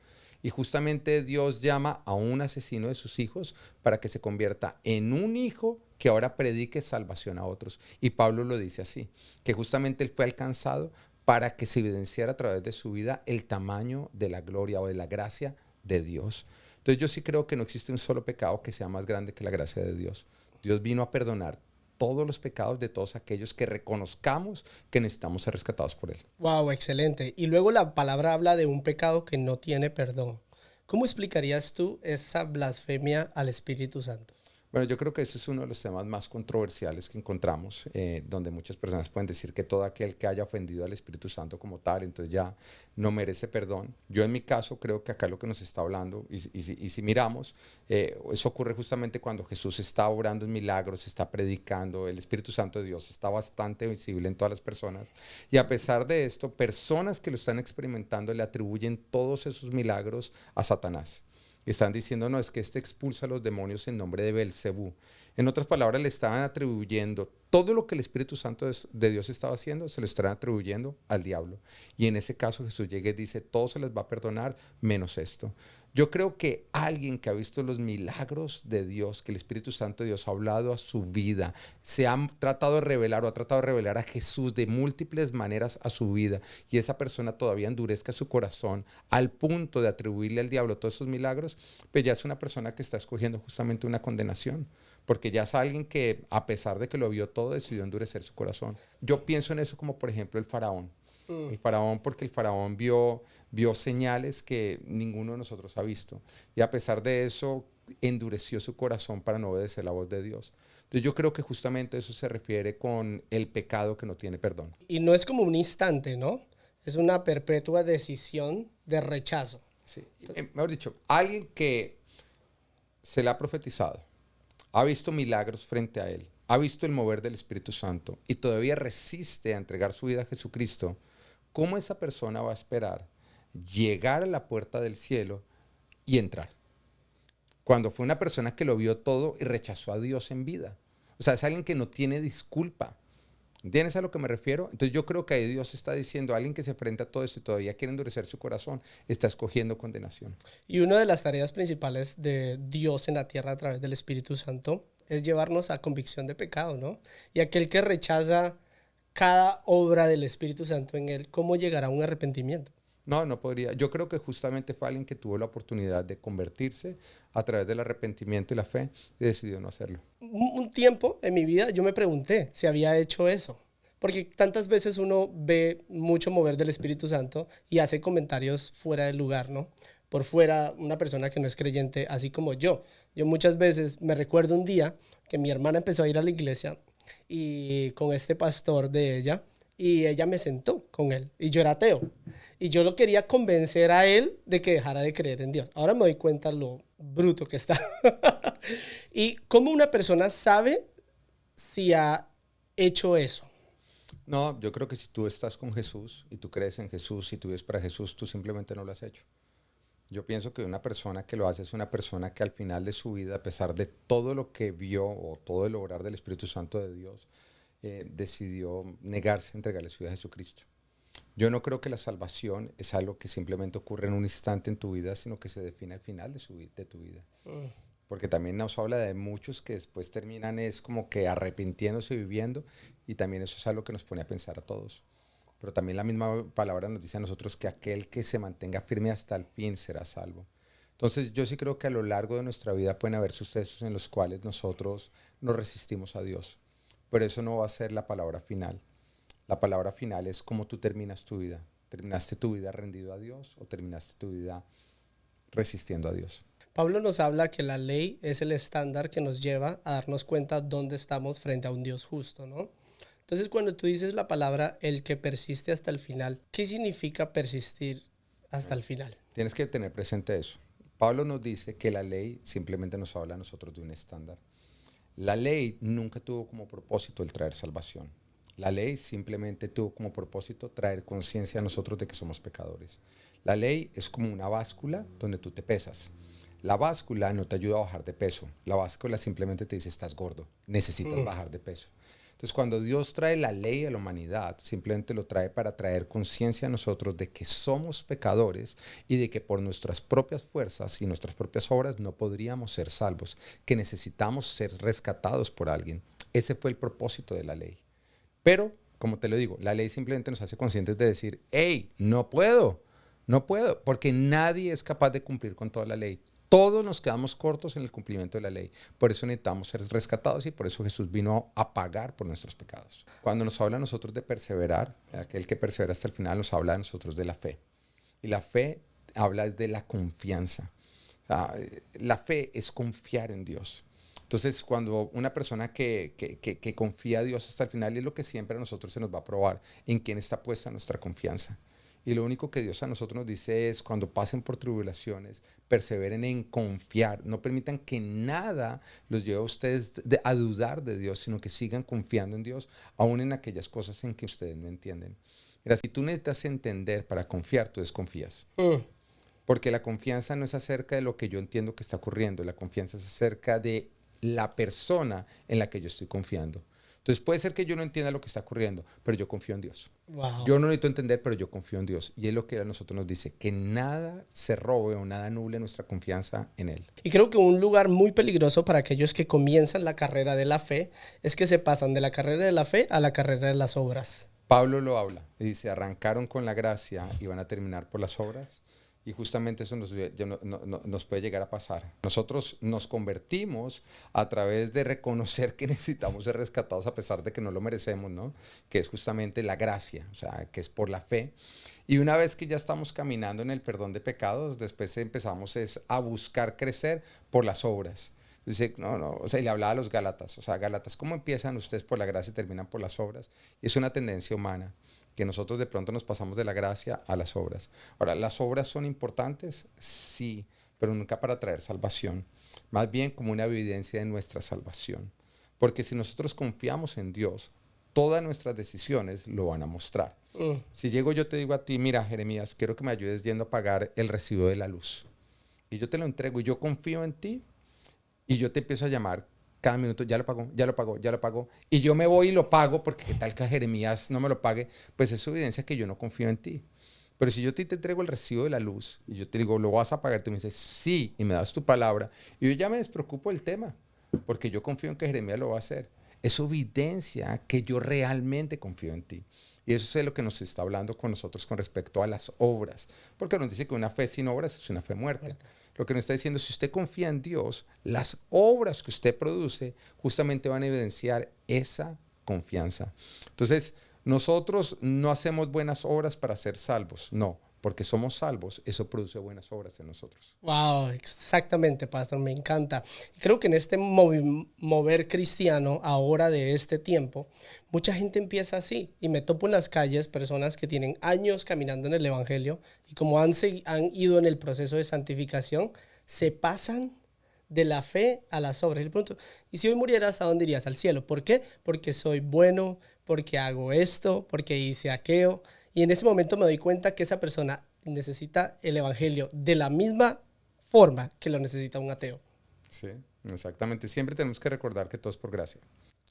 Y justamente Dios llama a un asesino de sus hijos para que se convierta en un hijo que ahora predique salvación a otros. Y Pablo lo dice así, que justamente él fue alcanzado para que se evidenciara a través de su vida el tamaño de la gloria o de la gracia de Dios. Entonces yo sí creo que no existe un solo pecado que sea más grande que la gracia de Dios. Dios vino a perdonar todos los pecados de todos aquellos que reconozcamos que necesitamos ser rescatados por Él. Wow, excelente. Y luego la palabra habla de un pecado que no tiene perdón. ¿Cómo explicarías tú esa blasfemia al Espíritu Santo? Bueno, yo creo que ese es uno de los temas más controversiales que encontramos, donde muchas personas pueden decir que todo aquel que haya ofendido al Espíritu Santo como tal, entonces ya no merece perdón. Yo en mi caso creo que acá lo que nos está hablando, y si miramos, eso ocurre justamente cuando Jesús está obrando en milagros, está predicando, el Espíritu Santo de Dios está bastante visible en todas las personas, y a pesar de esto, personas que lo están experimentando le atribuyen todos esos milagros a Satanás. Están diciendo, no, es que este expulsa a los demonios en nombre de Belcebú. En otras palabras, le estaban atribuyendo todo lo que el Espíritu Santo de Dios estaba haciendo, se lo estaban atribuyendo al diablo. Y en ese caso Jesús llega y dice, todo se les va a perdonar menos esto. Yo creo que alguien que ha visto los milagros de Dios, que el Espíritu Santo de Dios ha hablado a su vida, se ha tratado de revelar o ha tratado de revelar a Jesús de múltiples maneras a su vida, y esa persona todavía endurezca su corazón al punto de atribuirle al diablo todos esos milagros, pues ya es una persona que está escogiendo justamente una condenación, porque ya es alguien que a pesar de que lo vio todo, decidió endurecer su corazón. Yo pienso en eso como por ejemplo el faraón. El faraón, porque el faraón vio señales que ninguno de nosotros ha visto. Y a pesar de eso, endureció su corazón para no obedecer la voz de Dios. Entonces yo creo que justamente eso se refiere con el pecado que no tiene perdón. Y no es como un instante, ¿no? Es una perpetua decisión de rechazo. Sí. Mejor dicho, alguien que se le ha profetizado, ha visto milagros frente a él, ha visto el mover del Espíritu Santo y todavía resiste a entregar su vida a Jesucristo, ¿cómo esa persona va a esperar llegar a la puerta del cielo y entrar? Cuando fue una persona que lo vio todo y rechazó a Dios en vida. O sea, es alguien que no tiene disculpa. ¿Entiendes a lo que me refiero? Entonces yo creo que ahí Dios está diciendo, alguien que se enfrenta a todo esto y todavía quiere endurecer su corazón, está escogiendo condenación. Y una de las tareas principales de Dios en la tierra a través del Espíritu Santo es llevarnos a convicción de pecado, ¿no? Y aquel que rechaza cada obra del Espíritu Santo en él, ¿cómo llegará a un arrepentimiento? No, no podría. Yo creo que justamente fue alguien que tuvo la oportunidad de convertirse a través del arrepentimiento y la fe y decidió no hacerlo. Un tiempo en mi vida yo me pregunté si había hecho eso. Porque tantas veces uno ve mucho mover del Espíritu Santo y hace comentarios fuera del lugar, ¿no? Por fuera, una persona que no es creyente, así como yo. Yo muchas veces me recuerdo un día que mi hermana empezó a ir a la iglesia y con este pastor de ella, y ella me sentó con él y yo era ateo. Y yo lo quería convencer a él de que dejara de creer en Dios. Ahora me doy cuenta lo bruto que está. Y cómo una persona sabe si ha hecho eso. No, yo creo que si tú estás con Jesús y tú crees en Jesús y tú vives para Jesús, tú simplemente no lo has hecho. Yo pienso que una persona que lo hace es una persona que al final de su vida, a pesar de todo lo que vio o todo el obrar del Espíritu Santo de Dios, decidió negarse a entregarle su vida a Jesucristo. Yo no creo que la salvación es algo que simplemente ocurre en un instante en tu vida, sino que se define al final de tu vida. Porque también nos habla de muchos que después terminan es como que arrepintiéndose y viviendo, y también eso es algo que nos pone a pensar a todos. Pero también la misma palabra nos dice a nosotros que aquel que se mantenga firme hasta el fin será salvo. Entonces yo sí creo que a lo largo de nuestra vida pueden haber sucesos en los cuales nosotros nos resistimos a Dios. Pero eso no va a ser la palabra final. La palabra final es cómo tú terminas tu vida. ¿Terminaste tu vida rendido a Dios o terminaste tu vida resistiendo a Dios? Pablo nos habla que la ley es el estándar que nos lleva a darnos cuenta dónde estamos frente a un Dios justo, ¿no? Entonces, cuando tú dices la palabra el que persiste hasta el final, ¿qué significa persistir hasta el final? Tienes que tener presente eso. Pablo nos dice que la ley simplemente nos habla a nosotros de un estándar. La ley nunca tuvo como propósito el traer salvación. La ley simplemente tuvo como propósito traer conciencia a nosotros de que somos pecadores. La ley es como una báscula donde tú te pesas. La báscula no te ayuda a bajar de peso. La báscula simplemente te dice estás gordo, necesitas bajar de peso. Entonces, cuando Dios trae la ley a la humanidad, simplemente lo trae para traer conciencia a nosotros de que somos pecadores y de que por nuestras propias fuerzas y nuestras propias obras no podríamos ser salvos, que necesitamos ser rescatados por alguien. Ese fue el propósito de la ley. Pero, como te lo digo, la ley simplemente nos hace conscientes de decir, hey, no puedo, porque nadie es capaz de cumplir con toda la ley. Todos nos quedamos cortos en el cumplimiento de la ley. Por eso necesitamos ser rescatados y por eso Jesús vino a pagar por nuestros pecados. Cuando nos habla a nosotros de perseverar, aquel que persevera hasta el final nos habla a nosotros de la fe. Y la fe habla de la confianza. O sea, la fe es confiar en Dios. Entonces, cuando una persona que confía a Dios hasta el final, es lo que siempre a nosotros se nos va a probar, en quién está puesta nuestra confianza. Y lo único que Dios a nosotros nos dice es, cuando pasen por tribulaciones, perseveren en confiar. No permitan que nada los lleve a ustedes a dudar de Dios, sino que sigan confiando en Dios, aún en aquellas cosas en que ustedes no entienden. Mira, si tú necesitas entender para confiar, tú desconfías. Porque la confianza no es acerca de lo que yo entiendo que está ocurriendo, la confianza es acerca de la persona en la que yo estoy confiando. Entonces puede ser que yo no entienda lo que está ocurriendo, pero yo confío en Dios. Wow. Yo no necesito entender, pero yo confío en Dios. Y es lo que a nosotros nos dice, que nada se robe o nada nuble nuestra confianza en Él. Y creo que un lugar muy peligroso para aquellos que comienzan la carrera de la fe es que se pasan de la carrera de la fe a la carrera de las obras. Pablo lo habla y dice, arrancaron con la gracia y van a terminar por las obras. Y justamente eso nos puede llegar a pasar. Nosotros nos convertimos a través de reconocer que necesitamos ser rescatados a pesar de que no lo merecemos, ¿no? Que es justamente la gracia, o sea, que es por la fe. Y una vez que ya estamos caminando en el perdón de pecados, después empezamos a buscar crecer por las obras. Dice, no, o sea, y le hablaba a los Gálatas, o sea, Gálatas, ¿cómo empiezan ustedes por la gracia y terminan por las obras? Y es una tendencia humana, que nosotros de pronto nos pasamos de la gracia a las obras. Ahora, ¿las obras son importantes? Sí, pero nunca para traer salvación, más bien como una evidencia de nuestra salvación. Porque si nosotros confiamos en Dios, todas nuestras decisiones lo van a mostrar. Si llego yo te digo a ti, mira, Jeremías, quiero que me ayudes yendo a pagar el recibo de la luz. Y yo te lo entrego y yo confío en ti y yo te empiezo a llamar cada minuto, ya lo pagó, ya lo pagó, ya lo pagó. Y yo me voy y lo pago porque qué tal que Jeremías no me lo pague, pues eso evidencia que yo no confío en ti. Pero si yo te entrego el recibo de la luz y yo te digo, ¿lo vas a pagar? Tú me dices, sí, y me das tu palabra. Y yo ya me despreocupo del tema, porque yo confío en que Jeremías lo va a hacer. Eso evidencia que yo realmente confío en ti. Y eso es de lo que nos está hablando con nosotros con respecto a las obras. Porque nos dice que una fe sin obras es una fe muerta. Lo que nos está diciendo, si usted confía en Dios, las obras que usted produce justamente van a evidenciar esa confianza. Entonces, nosotros no hacemos buenas obras para ser salvos, no, porque somos salvos, eso produce buenas obras en nosotros. Wow, exactamente, pastor, me encanta. Creo que en este mover cristiano ahora de este tiempo, mucha gente empieza así y me topo en las calles personas que tienen años caminando en el evangelio y como han ido en el proceso de santificación, se pasan de la fe a las obras. Y le pregunto, ¿y si hoy murieras, a dónde irías? Al cielo. ¿Por qué? Porque soy bueno, porque hago esto, porque hice aquello. Y en ese momento me doy cuenta que esa persona necesita el evangelio de la misma forma que lo necesita un ateo. Sí, exactamente. Siempre tenemos que recordar que todo es por gracia.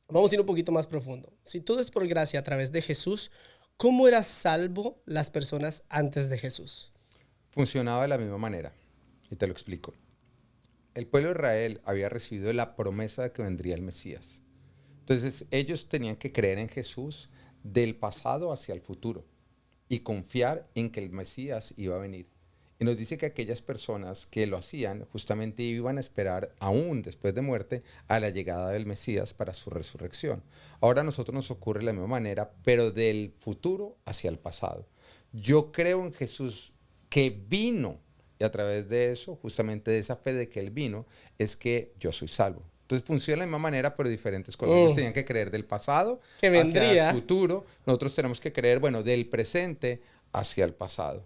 Vamos a ir un poquito más profundo. Si todo es por gracia a través de Jesús, ¿cómo eran salvo las personas antes de Jesús? Funcionaba de la misma manera. Y te lo explico. El pueblo de Israel había recibido la promesa de que vendría el Mesías. Entonces ellos tenían que creer en Jesús del pasado hacia el futuro y confiar en que el Mesías iba a venir. Y nos dice que aquellas personas que lo hacían justamente iban a esperar, aún después de muerte, a la llegada del Mesías para su resurrección. Ahora a nosotros nos ocurre de la misma manera, pero del futuro hacia el pasado. Yo creo en Jesús que vino, y a través de eso, justamente de esa fe de que Él vino, es que yo soy salvo. Entonces funciona de la misma manera, pero diferentes cosas. Ellos tenían que creer del pasado Que hacia el vendría. futuro. Nosotros tenemos que creer, bueno, del presente hacia el pasado.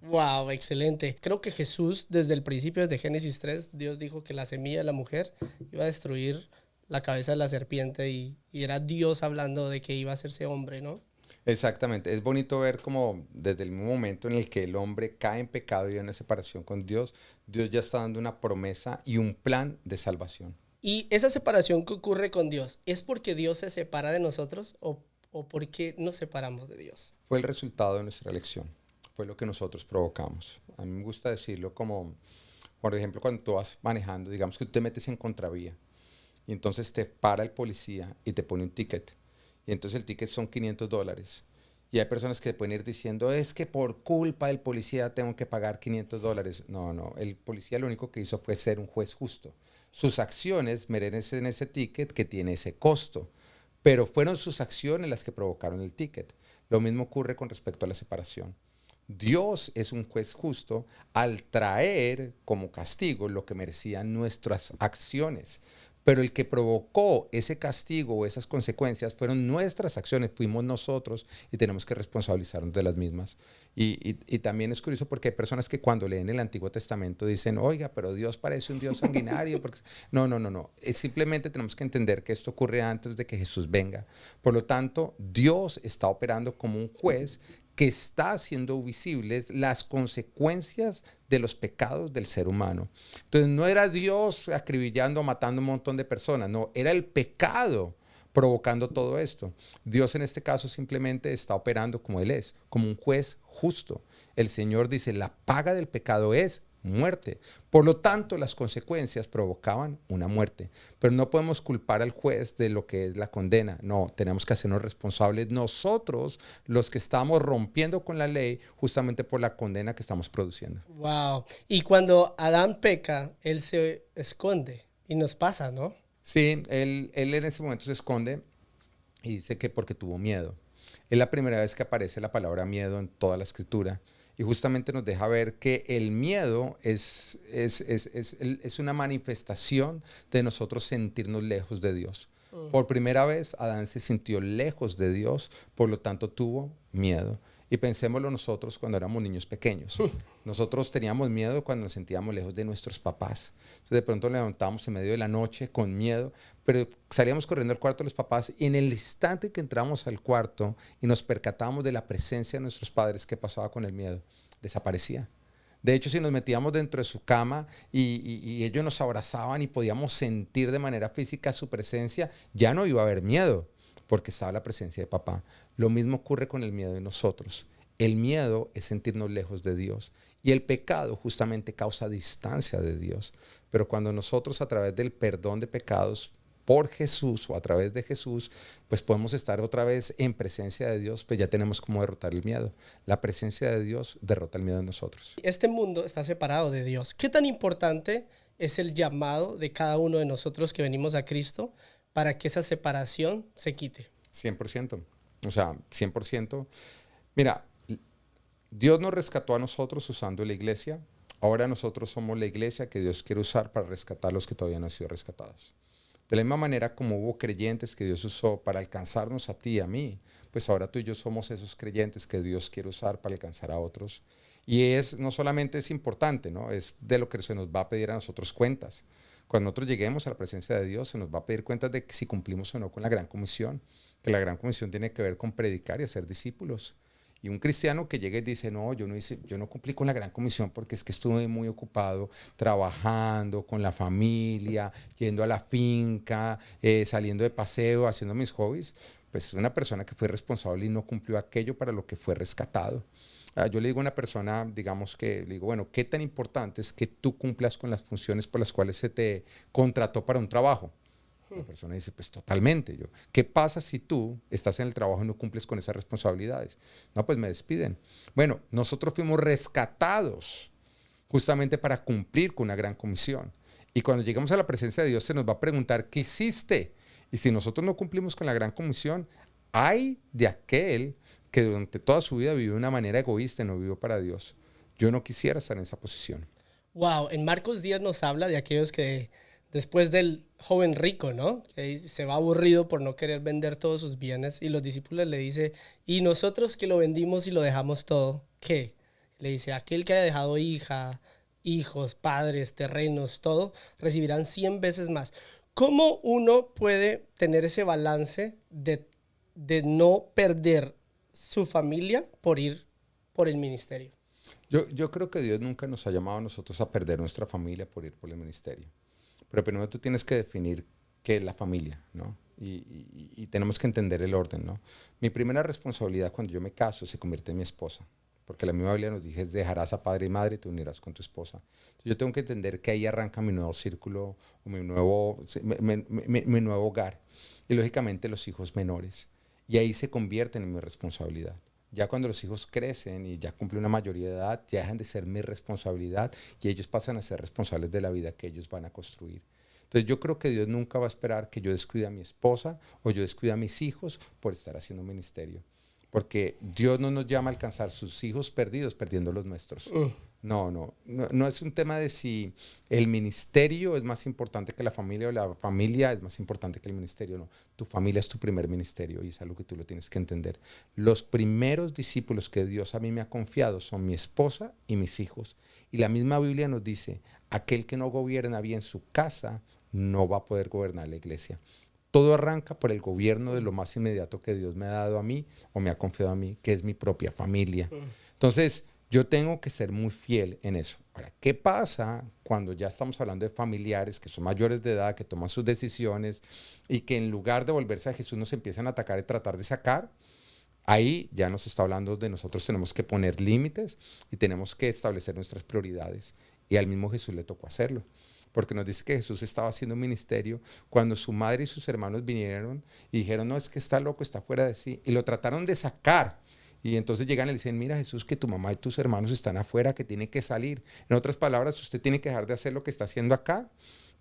Wow, excelente. Creo que Jesús, desde el principio, desde Génesis 3, Dios dijo que la semilla de la mujer iba a destruir la cabeza de la serpiente y era Dios hablando de que iba a hacerse hombre, ¿no? Exactamente. Es bonito ver como desde el mismo momento en el que el hombre cae en pecado y en una separación con Dios, Dios ya está dando una promesa y un plan de salvación. Y esa separación que ocurre con Dios, ¿es porque Dios se separa de nosotros o porque nos separamos de Dios? Fue el resultado de nuestra elección. Fue lo que nosotros provocamos. A mí me gusta decirlo como, por ejemplo, cuando tú vas manejando, digamos que tú te metes en contravía y entonces te para el policía y te pone un ticket. Y entonces el ticket son $500. Y hay personas que pueden ir diciendo, es que por culpa del policía tengo que pagar $500. No, no, el policía lo único que hizo fue ser un juez justo. Sus acciones merecen ese ticket que tiene ese costo, pero fueron sus acciones las que provocaron el ticket. Lo mismo ocurre con respecto a la separación. Dios es un juez justo al traer como castigo lo que merecían nuestras acciones. Pero el que provocó ese castigo o esas consecuencias fueron nuestras acciones, fuimos nosotros y tenemos que responsabilizarnos de las mismas. Y también es curioso porque hay personas que cuando leen el Antiguo Testamento dicen, oiga, pero Dios parece un Dios sanguinario. Porque... No, no, no, no. Simplemente tenemos que entender que esto ocurre antes de que Jesús venga. Por lo tanto, Dios está operando como un juez que está haciendo visibles las consecuencias de los pecados del ser humano. Entonces no era Dios acribillando, matando un montón de personas, no, era el pecado provocando todo esto. Dios en este caso simplemente está operando como Él es, como un juez justo. El Señor dice, la paga del pecado es muerte. Por lo tanto, las consecuencias provocaban una muerte. Pero no podemos culpar al juez de lo que es la condena. No, tenemos que hacernos responsables nosotros, los que estamos rompiendo con la ley, justamente por la condena que estamos produciendo. Wow. Y cuando Adán peca, él se esconde y nos pasa, ¿no? Sí, él en ese momento se esconde y dice que porque tuvo miedo. Es la primera vez que aparece la palabra miedo en toda la escritura. Y justamente nos deja ver que el miedo es una manifestación de nosotros sentirnos lejos de Dios. Por primera vez, Adán se sintió lejos de Dios, por lo tanto tuvo miedo. Y pensémoslo nosotros cuando éramos niños pequeños. Nosotros teníamos miedo cuando nos sentíamos lejos de nuestros papás. Entonces de pronto nos levantábamos en medio de la noche con miedo, pero salíamos corriendo al cuarto de los papás y en el instante que entramos al cuarto y nos percatábamos de la presencia de nuestros padres, ¿qué pasaba con el miedo? Desaparecía. De hecho, si nos metíamos dentro de su cama y ellos nos abrazaban y podíamos sentir de manera física su presencia, ya no iba a haber miedo, porque estaba la presencia de papá. Lo mismo ocurre con el miedo de nosotros. El miedo es sentirnos lejos de Dios y el pecado justamente causa distancia de Dios. Pero cuando nosotros a través del perdón de pecados por Jesús o a través de Jesús, pues podemos estar otra vez en presencia de Dios, pues ya tenemos cómo derrotar el miedo. La presencia de Dios derrota el miedo en nosotros. Este mundo está separado de Dios. ¿Qué tan importante es el llamado de cada uno de nosotros que venimos a Cristo para que esa separación se quite? 100%. O sea, 100%. Mira, Dios nos rescató a nosotros usando la iglesia. Ahora nosotros somos la iglesia que Dios quiere usar para rescatar a los que todavía no han sido rescatados. De la misma manera como hubo creyentes que Dios usó para alcanzarnos a ti y a mí, pues ahora tú y yo somos esos creyentes que Dios quiere usar para alcanzar a otros. Y no solamente es importante, ¿no? Es de lo que se nos va a pedir a nosotros cuentas. Cuando nosotros lleguemos a la presencia de Dios, se nos va a pedir cuentas de si cumplimos o no con la gran comisión, que la gran comisión tiene que ver con predicar y hacer discípulos. Y un cristiano que llega y dice, no, yo no cumplí con la gran comisión porque es que estuve muy ocupado trabajando con la familia, yendo a la finca, saliendo de paseo, haciendo mis hobbies, pues es una persona que fue responsable y no cumplió aquello para lo que fue rescatado. Yo le digo a una persona, digamos que, le digo, bueno, ¿qué tan importante es que tú cumplas con las funciones por las cuales se te contrató para un trabajo? La persona dice, pues totalmente. Yo, ¿qué pasa si tú estás en el trabajo y no cumples con esas responsabilidades? No, pues me despiden. Bueno, nosotros fuimos rescatados justamente para cumplir con una gran comisión. Y cuando llegamos a la presencia de Dios se nos va a preguntar, ¿qué hiciste? Y si nosotros no cumplimos con la gran comisión, hay de aquel que durante toda su vida vivió de una manera egoísta y no vivió para Dios. Yo no quisiera estar en esa posición. Wow, en Marcos 10 nos habla de aquellos que después del joven rico, ¿no? Que se va aburrido por no querer vender todos sus bienes y los discípulos le dice, ¿y nosotros que lo vendimos y lo dejamos todo, qué? Le dice, aquel que haya dejado hija, hijos, padres, terrenos, todo, recibirán 100 veces más. ¿Cómo uno puede tener ese balance de no perder su familia por ir por el ministerio? Yo creo que Dios nunca nos ha llamado a nosotros a perder nuestra familia por ir por el ministerio. Pero primero tú tienes que definir qué es la familia, ¿no? Y tenemos que entender el orden, ¿no? Mi primera responsabilidad cuando yo me caso se convierte en mi esposa. Porque la misma Biblia nos dice, dejarás a padre y madre y te unirás con tu esposa. Yo tengo que entender que ahí arranca mi nuevo círculo, o mi nuevo hogar. Y lógicamente los hijos menores. Y ahí se convierten en mi responsabilidad. Ya cuando los hijos crecen y ya cumplen una mayoría de edad, ya dejan de ser mi responsabilidad y ellos pasan a ser responsables de la vida que ellos van a construir. Entonces yo creo que Dios nunca va a esperar que yo descuide a mi esposa o yo descuide a mis hijos por estar haciendo ministerio. Porque Dios no nos llama a alcanzar sus hijos perdidos perdiendo los nuestros. No es un tema de si el ministerio es más importante que la familia o la familia es más importante que el ministerio. No, tu familia es tu primer ministerio y es algo que tú lo tienes que entender. Los primeros discípulos que Dios a mí me ha confiado son mi esposa y mis hijos. Y la misma Biblia nos dice, aquel que no gobierna bien su casa no va a poder gobernar la iglesia. Todo arranca por el gobierno de lo más inmediato que Dios me ha dado a mí o me ha confiado a mí, que es mi propia familia. Entonces, yo tengo que ser muy fiel en eso. Ahora, ¿qué pasa cuando ya estamos hablando de familiares que son mayores de edad, que toman sus decisiones y que en lugar de volverse a Jesús nos empiezan a atacar y tratar de sacar? Ahí ya nos está hablando de nosotros tenemos que poner límites y tenemos que establecer nuestras prioridades. Y al mismo Jesús le tocó hacerlo. Porque nos dice que Jesús estaba haciendo un ministerio cuando su madre y sus hermanos vinieron y dijeron, no, es que está loco, está fuera de sí. Y lo trataron de sacar. Y entonces llegan y le dicen, mira Jesús, que tu mamá y tus hermanos están afuera, que tiene que salir. En otras palabras, usted tiene que dejar de hacer lo que está haciendo acá.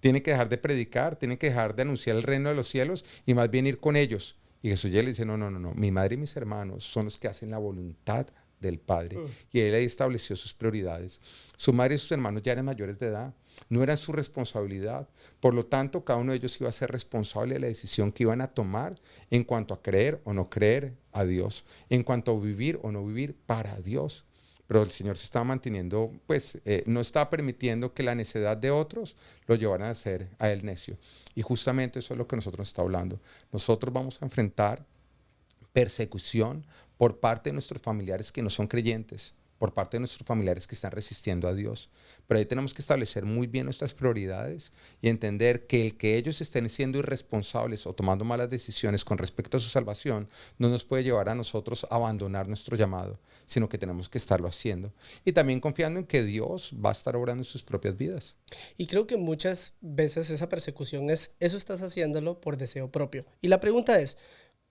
Tiene que dejar de predicar, tiene que dejar de anunciar el reino de los cielos y más bien ir con ellos. Y Jesús ya le dice, no. Mi madre y mis hermanos son los que hacen la voluntad del Padre. Y él ahí estableció sus prioridades. Su madre y sus hermanos ya eran mayores de edad. No era su responsabilidad. Por lo tanto, cada uno de ellos iba a ser responsable de la decisión que iban a tomar en cuanto a creer o no creer a Dios, en cuanto a vivir o no vivir para Dios. Pero el Señor se estaba manteniendo, pues no estaba permitiendo que la necedad de otros lo llevaran a ser a él necio. Y justamente eso es lo que nosotros nos está hablando. Nosotros vamos a enfrentar persecución por parte de nuestros familiares que no son creyentes. por parte de nuestros familiares que están resistiendo a Dios. Pero ahí tenemos que establecer muy bien nuestras prioridades y entender que el que ellos estén siendo irresponsables o tomando malas decisiones con respecto a su salvación no nos puede llevar a nosotros a abandonar nuestro llamado, sino que tenemos que estarlo haciendo. Y también confiando en que Dios va a estar obrando en sus propias vidas. Y creo que muchas veces esa persecución es, eso estás haciéndolo por deseo propio. Y la pregunta es,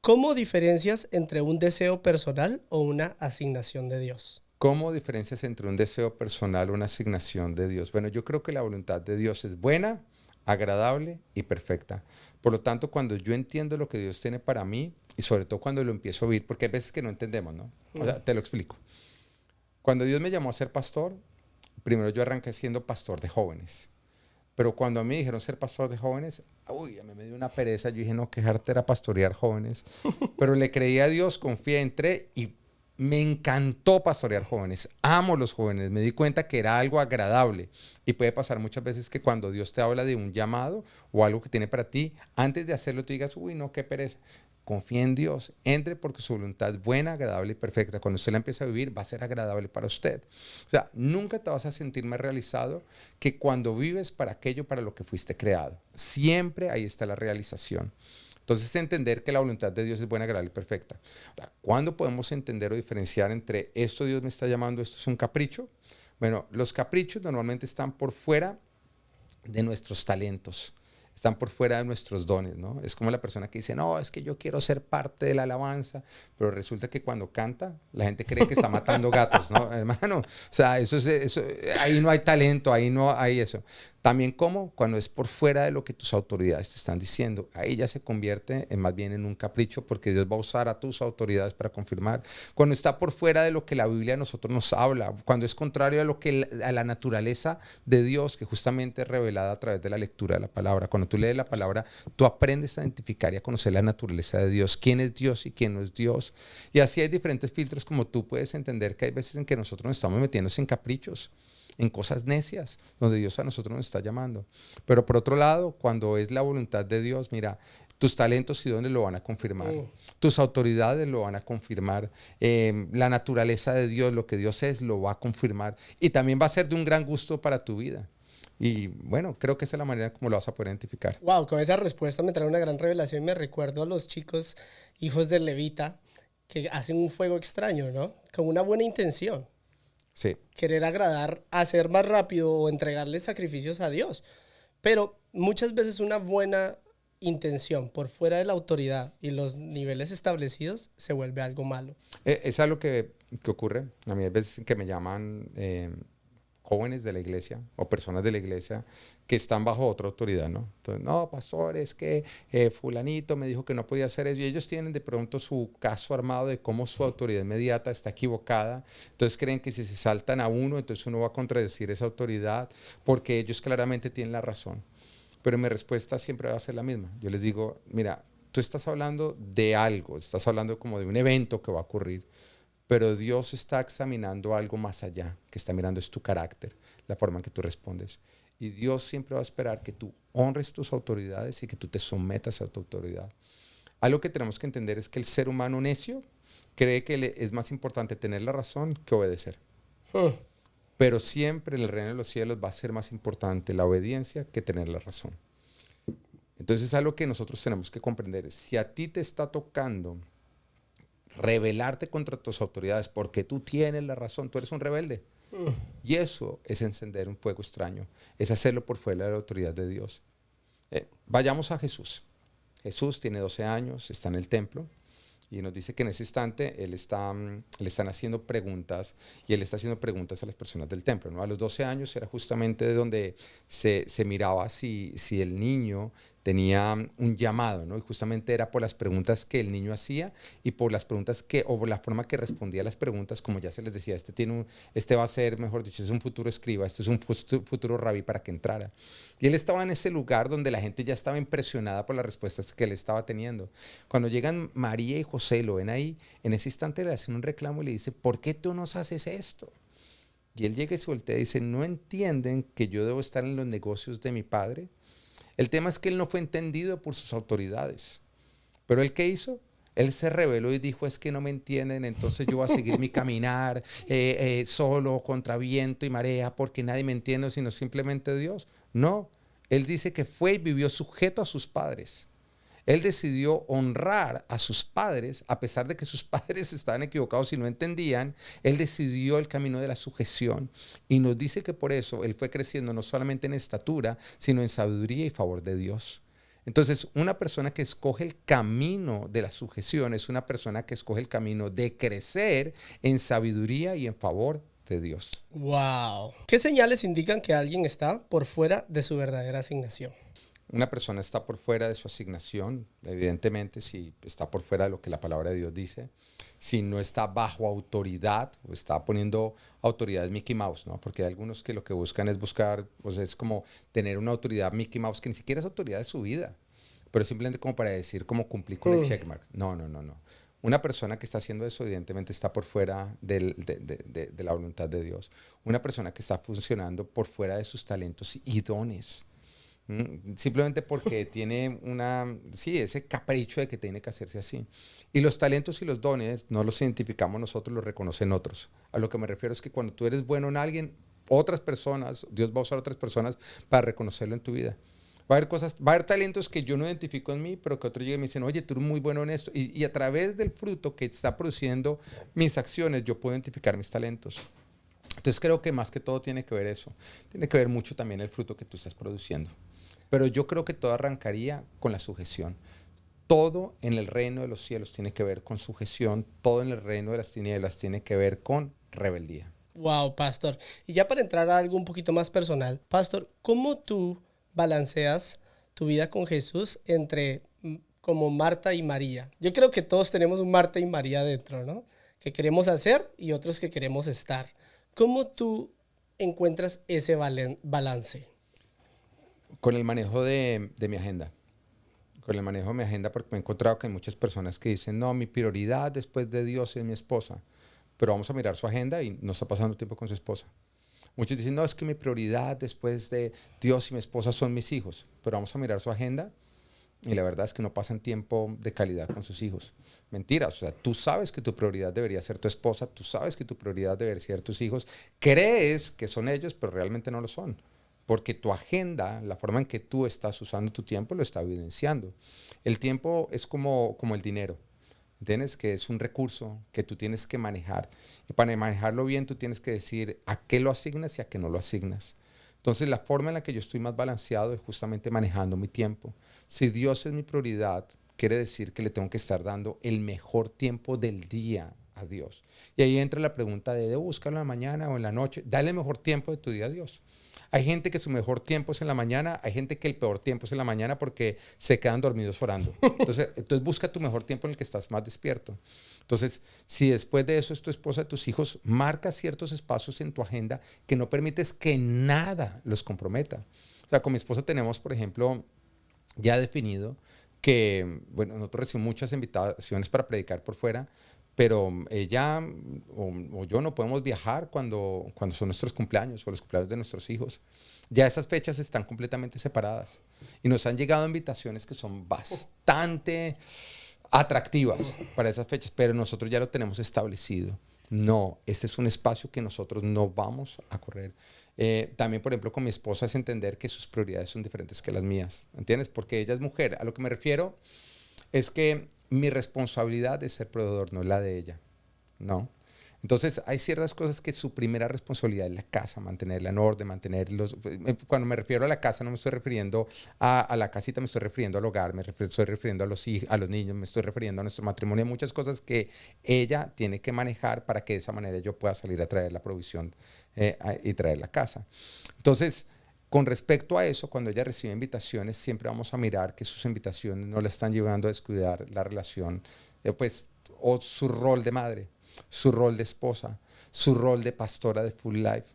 ¿cómo diferencias entre un deseo personal o una asignación de Dios? ¿Cómo diferencias entre un deseo personal o una asignación de Dios? Bueno, yo creo que la voluntad de Dios es buena, agradable y perfecta. Por lo tanto, cuando yo entiendo lo que Dios tiene para mí, y sobre todo cuando lo empiezo a oír, porque hay veces que no entendemos, ¿no? O sea, te lo explico. Cuando Dios me llamó a ser pastor, primero yo arranqué siendo pastor de jóvenes. Pero cuando a mí dijeron ser pastor de jóvenes, uy, a mí me dio una pereza. Yo dije, no, quejarte era pastorear jóvenes. Pero le creí a Dios, confié, entré y me encantó pastorear jóvenes. Amo los jóvenes. Me di cuenta que era algo agradable. Y puede pasar muchas veces que cuando Dios te habla de un llamado o algo que tiene para ti, antes de hacerlo tú digas, uy, no, qué pereza. Confía en Dios, entre porque su voluntad es buena, agradable y perfecta. Cuando usted la empieza a vivir, va a ser agradable para usted. O sea, nunca te vas a sentir más realizado que cuando vives para aquello para lo que fuiste creado. Siempre ahí está la realización. Entonces, entender que la voluntad de Dios es buena, agradable y perfecta. Ahora, ¿cuándo podemos entender o diferenciar entre esto Dios me está llamando, esto es un capricho? Bueno, los caprichos normalmente están por fuera de nuestros talentos, están por fuera de nuestros dones, ¿no? Es como la persona que dice, no, es que yo quiero ser parte de la alabanza, pero resulta que cuando canta, la gente cree que está matando gatos, ¿no? Hermano, o sea, ahí no hay talento, ahí no hay eso. También como cuando es por fuera de lo que tus autoridades te están diciendo, ahí ya se convierte más bien en un capricho porque Dios va a usar a tus autoridades para confirmar. Cuando está por fuera de lo que la Biblia a nosotros nos habla, cuando es contrario a lo que a la naturaleza de Dios, que justamente es revelada a través de la lectura de la palabra. Cuando tú lees la palabra, tú aprendes a identificar y a conocer la naturaleza de Dios, quién es Dios y quién no es Dios. Y así hay diferentes filtros como tú puedes entender que hay veces en que nosotros nos estamos metiendo en caprichos, en cosas necias, donde Dios a nosotros nos está llamando. Pero por otro lado, cuando es la voluntad de Dios, mira, tus talentos y dones lo van a confirmar, tus autoridades lo van a confirmar, la naturaleza de Dios, lo que Dios es, lo va a confirmar y también va a ser de un gran gusto para tu vida. Y bueno, creo que esa es la manera como lo vas a poder identificar. Wow, con esa respuesta me trae una gran revelación y me recuerdo a los chicos hijos de Levita que hacen un fuego extraño, ¿no? Con una buena intención. Sí. Querer agradar, hacer más rápido o entregarle sacrificios a Dios. Pero muchas veces una buena intención por fuera de la autoridad y los niveles establecidos se vuelve algo malo. Es algo que ocurre. A mí hay veces que me llaman jóvenes de la iglesia o personas de la iglesia que están bajo otra autoridad, ¿no? Entonces, no, pastor, es que fulanito me dijo que no podía hacer eso y ellos tienen de pronto su caso armado de cómo su autoridad inmediata está equivocada. Entonces creen que si se saltan a uno, entonces uno va a contradecir esa autoridad porque ellos claramente tienen la razón. Pero mi respuesta siempre va a ser la misma. Yo les digo, mira, tú estás hablando de algo, estás hablando como de un evento que va a ocurrir, pero Dios está examinando algo más allá, que está mirando es tu carácter, la forma en que tú respondes. Y Dios siempre va a esperar que tú honres tus autoridades y que tú te sometas a tu autoridad. Algo que tenemos que entender es que el ser humano necio cree que es más importante tener la razón que obedecer. Pero siempre en el reino de los cielos va a ser más importante la obediencia que tener la razón. Entonces es algo que nosotros tenemos que comprender. Si a ti te está tocando rebelarte contra tus autoridades porque tú tienes la razón, tú eres un rebelde. Y eso es encender un fuego extraño, es hacerlo por fuera de la autoridad de Dios. Vayamos a Jesús. Jesús tiene 12 años, está en el templo y nos dice que en ese instante le están haciendo preguntas y él está haciendo preguntas a las personas del templo, ¿no? A los 12 años era justamente de donde se miraba si el niño tenía un llamado, ¿no? Y justamente era por las preguntas que el niño hacía y por las preguntas o por la forma que respondía a las preguntas, como ya se les decía, este va a ser, mejor dicho, es un futuro escriba, este es un futuro rabí para que entrara. Y él estaba en ese lugar donde la gente ya estaba impresionada por las respuestas que él estaba teniendo. Cuando llegan María y José, lo ven ahí, en ese instante le hacen un reclamo y le dicen, ¿por qué tú nos haces esto? Y él llega y se voltea y dice, ¿no entienden que yo debo estar en los negocios de mi padre? El tema es que él no fue entendido por sus autoridades. Pero ¿él qué hizo? Él se rebeló y dijo, es que no me entienden, entonces yo voy a seguir mi caminar solo, contra viento y marea, porque nadie me entiende, sino simplemente Dios. No, él dice que fue y vivió sujeto a sus padres. Él decidió honrar a sus padres, a pesar de que sus padres estaban equivocados y no entendían. Él decidió el camino de la sujeción y nos dice que por eso él fue creciendo no solamente en estatura, sino en sabiduría y favor de Dios. Entonces, una persona que escoge el camino de la sujeción es una persona que escoge el camino de crecer en sabiduría y en favor de Dios. Wow. ¿Qué señales indican que alguien está por fuera de su verdadera asignación? Una persona está por fuera de su asignación, evidentemente, si está por fuera de lo que la palabra de Dios dice, si no está bajo autoridad o está poniendo autoridad Mickey Mouse, ¿no? Porque hay algunos que lo que buscan es buscar, o sea, es como tener una autoridad Mickey Mouse que ni siquiera es autoridad de su vida, pero simplemente como para decir cómo cumplí con el checkmark. No, no, no, no. Una persona que está haciendo eso evidentemente está por fuera de la voluntad de Dios. Una persona que está funcionando por fuera de sus talentos y dones. Simplemente porque tiene sí, ese capricho de que tiene que hacerse así. Y los talentos y los dones no los identificamos nosotros, los reconocen otros. A lo que me refiero es que cuando tú eres bueno en alguien, otras personas, Dios va a usar otras personas para reconocerlo en tu vida. Va a haber cosas, va a haber talentos que yo no identifico en mí, pero que otros llegan y me dicen, oye, tú eres muy bueno en esto. Y a través del fruto que está produciendo mis acciones, yo puedo identificar mis talentos. Entonces creo que más que todo tiene que ver eso. Tiene que ver mucho también el fruto que tú estás produciendo. Pero yo creo que todo arrancaría con la sujeción. Todo en el reino de los cielos tiene que ver con sujeción. Todo en el reino de las tinieblas tiene que ver con rebeldía. Wow, pastor. Y ya para entrar a algo un poquito más personal, pastor, ¿cómo tú balanceas tu vida con Jesús entre como Marta y María? Yo creo que todos tenemos un Marta y María dentro, ¿no? Que queremos hacer y otros que queremos estar. ¿Cómo tú encuentras ese balance? Con el manejo de mi agenda. Con el manejo de mi agenda, porque me he encontrado que hay muchas personas que dicen, no, mi prioridad después de Dios es mi esposa. Pero vamos a mirar su agenda y no está pasando tiempo con su esposa. Muchos dicen, no, es que mi prioridad después de Dios y mi esposa son mis hijos. Pero vamos a mirar su agenda y la verdad es que no pasan tiempo de calidad con sus hijos. Mentira, o sea, tú sabes que tu prioridad debería ser tu esposa, tú sabes que tu prioridad debería ser tus hijos, crees que son ellos, pero realmente no lo son. Porque tu agenda, la forma en que tú estás usando tu tiempo, lo está evidenciando. El tiempo es como el dinero. ¿Entiendes? Que es un recurso que tú tienes que manejar. Y para manejarlo bien, tú tienes que decir a qué lo asignas y a qué no lo asignas. Entonces, la forma en la que yo estoy más balanceado es justamente manejando mi tiempo. Si Dios es mi prioridad, quiere decir que le tengo que estar dando el mejor tiempo del día a Dios. Y ahí entra la pregunta de, ¿debo buscarlo en la mañana o en la noche? Dale el mejor tiempo de tu día a Dios. Hay gente que su mejor tiempo es en la mañana, hay gente que el peor tiempo es en la mañana porque se quedan dormidos orando. Entonces busca tu mejor tiempo en el que estás más despierto. Entonces, si después de eso es tu esposa, tus hijos, marca ciertos espacios en tu agenda que no permites que nada los comprometa. O sea, con mi esposa tenemos, por ejemplo, ya definido que, bueno, nosotros recibimos muchas invitaciones para predicar por fuera, pero ella o yo no podemos viajar cuando son nuestros cumpleaños o los cumpleaños de nuestros hijos. Ya esas fechas están completamente separadas y nos han llegado invitaciones que son bastante atractivas para esas fechas, pero nosotros ya lo tenemos establecido. No, este es un espacio que nosotros no vamos a correr. También, por ejemplo, con mi esposa es entender que sus prioridades son diferentes que las mías, ¿entiendes? Porque ella es mujer. A lo que me refiero es que mi responsabilidad es ser proveedor, no la de ella, ¿no? Entonces, hay ciertas cosas que su primera responsabilidad es la casa, mantenerla en orden, mantenerlos. Cuando me refiero a la casa, no me estoy refiriendo a la casita, me estoy refiriendo al hogar, estoy refiriendo a los hijos, a los niños, me estoy refiriendo a nuestro matrimonio, muchas cosas que ella tiene que manejar para que de esa manera yo pueda salir a traer la provisión y traer la casa. Entonces, con respecto a eso, cuando ella recibe invitaciones, siempre vamos a mirar que sus invitaciones no la están llevando a descuidar la relación, pues, o su rol de madre, su rol de esposa, su rol de pastora de Full Life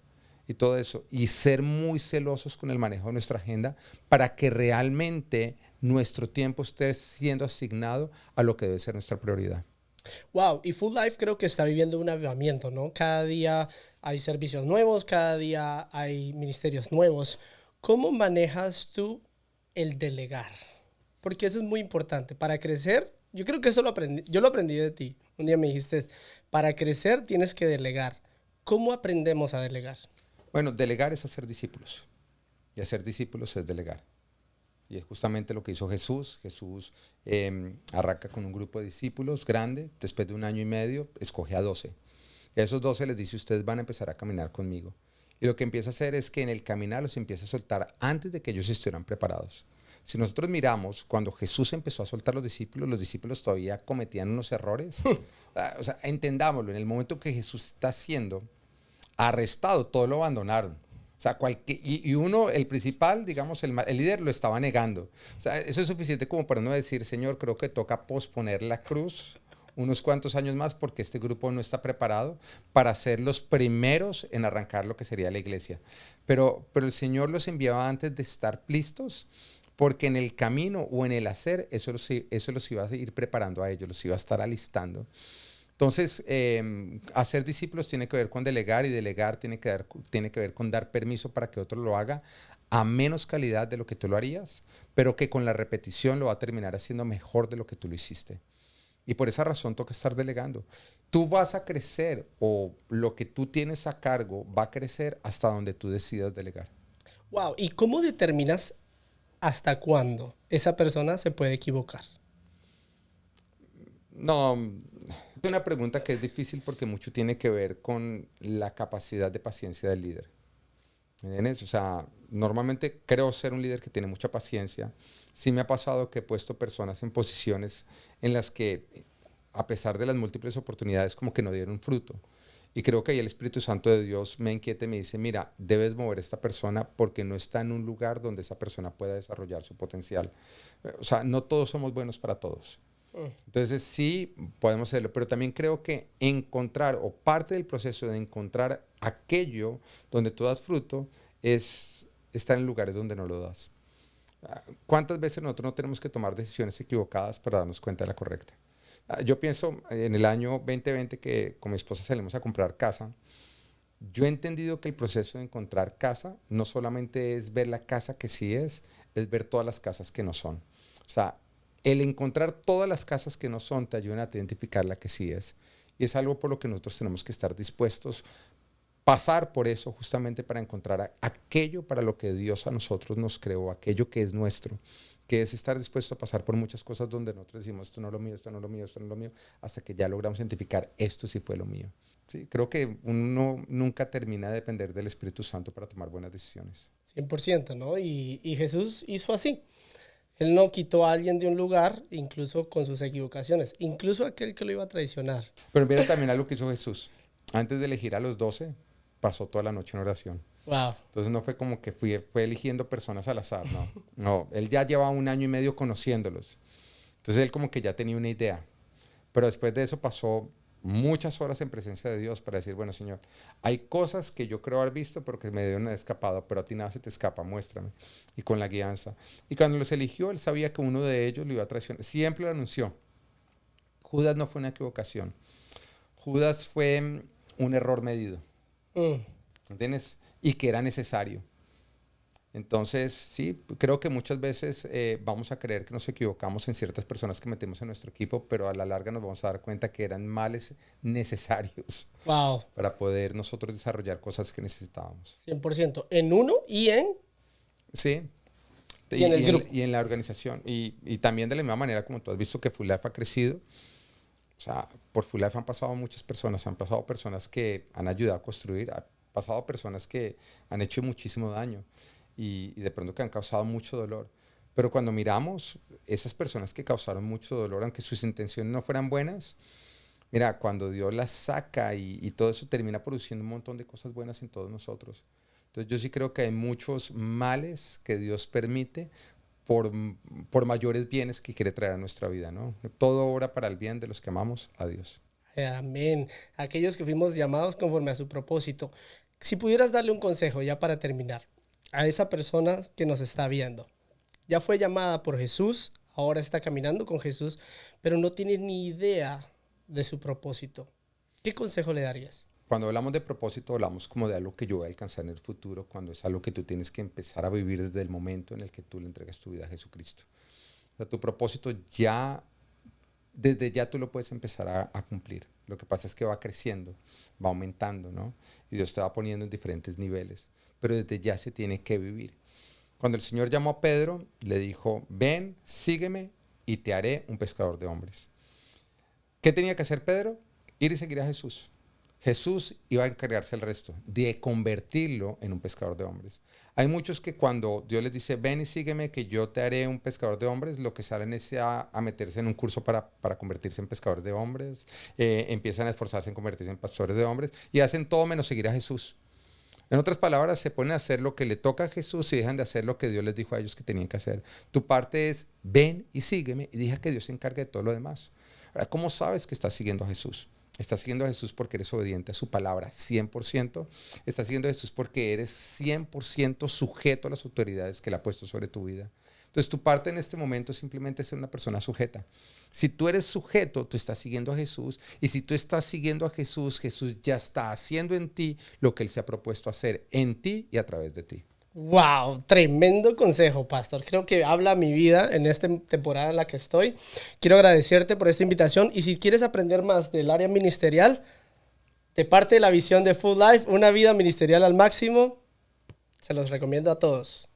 y todo eso. Y ser muy celosos con el manejo de nuestra agenda para que realmente nuestro tiempo esté siendo asignado a lo que debe ser nuestra prioridad. Wow, y Full Life creo que está viviendo un avivamiento, ¿no? Cada día hay servicios nuevos, cada día hay ministerios nuevos. ¿Cómo manejas tú el delegar? Porque eso es muy importante. Para crecer, yo creo que eso lo aprendí, yo lo aprendí de ti. Un día me dijiste, para crecer tienes que delegar. ¿Cómo aprendemos a delegar? Bueno, delegar es hacer discípulos. Y hacer discípulos es delegar. Y es justamente lo que hizo Jesús. Jesús arranca con un grupo de discípulos grande. Después de 1 año y medio, escoge a 12. Y a esos 12 les dice, ustedes van a empezar a caminar conmigo. Y lo que empieza a hacer es que en el caminar los empieza a soltar antes de que ellos estuvieran preparados. Si nosotros miramos, cuando Jesús empezó a soltar a los discípulos todavía cometían unos errores. O sea, entendámoslo, en el momento que Jesús está siendo arrestado, todos lo abandonaron. O sea, y uno, el principal, digamos, el líder lo estaba negando. O sea, eso es suficiente como para uno decir, Señor, creo que toca posponer la cruz unos cuantos años más porque este grupo no está preparado para ser los primeros en arrancar lo que sería la iglesia. Pero el Señor los enviaba antes de estar listos porque en el camino o en el hacer eso los iba a ir preparando a ellos, los iba a estar alistando. Entonces, hacer discípulos tiene que ver con delegar y delegar tiene que ver con dar permiso para que otro lo haga a menos calidad de lo que tú lo harías, pero que con la repetición lo va a terminar haciendo mejor de lo que tú lo hiciste. Y por esa razón toca estar delegando. Tú vas a crecer o lo que tú tienes a cargo va a crecer hasta donde tú decidas delegar. Wow, ¿y cómo determinas hasta cuándo esa persona se puede equivocar? No, es una pregunta que es difícil porque mucho tiene que ver con la capacidad de paciencia del líder. ¿Entiendes? O sea, normalmente creo ser un líder que tiene mucha paciencia. Sí me ha pasado que he puesto personas en posiciones en las que, a pesar de las múltiples oportunidades, como que no dieron fruto. Y creo que ahí el Espíritu Santo de Dios me inquieta y me dice, mira, debes mover a esta persona porque no está en un lugar donde esa persona pueda desarrollar su potencial. O sea, no todos somos buenos para todos. Entonces sí podemos hacerlo, pero también creo que encontrar o parte del proceso de encontrar aquello donde tú das fruto es estar en lugares donde no lo das. ¿Cuántas veces nosotros no tenemos que tomar decisiones equivocadas para darnos cuenta de la correcta? Yo pienso en el año 2020 que con mi esposa salimos a comprar casa. Yo he entendido que el proceso de encontrar casa no solamente es ver la casa que sí es ver todas las casas que no son. O sea, el encontrar todas las casas que no son te ayuda a identificar la que sí es. Y es algo por lo que nosotros tenemos que estar dispuestos, pasar por eso justamente para encontrar aquello para lo que Dios a nosotros nos creó, aquello que es nuestro, que es estar dispuesto a pasar por muchas cosas donde nosotros decimos esto no es lo mío, esto no es lo mío, esto no es lo mío, hasta que ya logramos identificar esto sí fue lo mío. Sí, creo que uno nunca termina de depender del Espíritu Santo para tomar buenas decisiones. 100%, ¿no? Y Jesús hizo así. Él no quitó a alguien de un lugar, incluso con sus equivocaciones, incluso aquel que lo iba a traicionar. Pero mira también algo que hizo Jesús. Antes de elegir a los 12, pasó toda la noche en oración. Wow. Entonces no fue como que fue eligiendo personas al azar, no. No, él ya llevaba 1 año y medio conociéndolos. Entonces él como que ya tenía una idea. Pero después de eso pasó muchas horas en presencia de Dios para decir, bueno, Señor, hay cosas que yo creo haber visto pero que me deben haber escapado, pero a ti nada se te escapa, muéstrame. Y con la guianza. Y cuando los eligió, él sabía que uno de ellos lo iba a traicionar. Siempre lo anunció. Judas no fue una equivocación. Judas fue un error medido. ¿Entiendes? Y que era necesario. Entonces, sí, creo que muchas veces vamos a creer que nos equivocamos en ciertas personas que metemos en nuestro equipo, pero a la larga nos vamos a dar cuenta que eran males necesarios Wow. para poder nosotros desarrollar cosas que necesitábamos. 100%. En uno y en, Sí, y en el grupo. y en la organización. Y también de la misma manera como tú has visto que Full Life ha crecido. O sea, por Full Life han pasado muchas personas, han pasado personas que han ayudado a construir, han pasado personas que han hecho muchísimo daño y de pronto que han causado mucho dolor. Pero cuando miramos esas personas que causaron mucho dolor, aunque sus intenciones no fueran buenas, mira, cuando Dios las saca y todo eso termina produciendo un montón de cosas buenas en todos nosotros. Entonces yo sí creo que hay muchos males que Dios permite por, por mayores bienes que quiere traer a nuestra vida, ¿no? Todo obra para el bien de los que amamos a Dios. Amén. Aquellos que fuimos llamados conforme a su propósito. Si pudieras darle un consejo ya para terminar a esa persona que nos está viendo. Ya fue llamada por Jesús, ahora está caminando con Jesús, pero no tiene ni idea de su propósito. ¿Qué consejo le darías? Cuando hablamos de propósito, hablamos como de algo que yo voy a alcanzar en el futuro, cuando es algo que tú tienes que empezar a vivir desde el momento en el que tú le entregas tu vida a Jesucristo. sea, tu propósito ya, desde ya tú lo puedes empezar a cumplir. Lo que pasa es que va creciendo, va aumentando, ¿no? Y Dios te va poniendo en diferentes niveles. Pero desde ya se tiene que vivir. Cuando el Señor llamó a Pedro, le dijo, ven, sígueme y te haré un pescador de hombres. ¿Qué tenía que hacer Pedro? Ir y seguir a Jesús. Jesús iba a encargarse el resto, de convertirlo en un pescador de hombres. Hay muchos que cuando Dios les dice, ven y sígueme, que yo te haré un pescador de hombres, lo que salen es a meterse en un curso para convertirse en pescadores de hombres, empiezan a esforzarse en convertirse en pastores de hombres y hacen todo menos seguir a Jesús. En otras palabras, se ponen a hacer lo que le toca a Jesús y dejan de hacer lo que Dios les dijo a ellos que tenían que hacer. Tu parte es, ven y sígueme y deja que Dios se encargue de todo lo demás. Ahora, ¿cómo sabes que estás siguiendo a Jesús? Estás siguiendo a Jesús porque eres obediente a su palabra 100%. Estás siguiendo a Jesús porque eres 100% sujeto a las autoridades que Él ha puesto sobre tu vida. Entonces, tu parte en este momento es simplemente ser una persona sujeta. Si tú eres sujeto, tú estás siguiendo a Jesús. Y si tú estás siguiendo a Jesús, Jesús ya está haciendo en ti lo que Él se ha propuesto hacer en ti y a través de ti. Wow, tremendo consejo, pastor. Creo que habla mi vida en esta temporada en la que estoy. Quiero agradecerte por esta invitación y si quieres aprender más del área ministerial, de parte de la visión de Full Life, una vida ministerial al máximo, se los recomiendo a todos.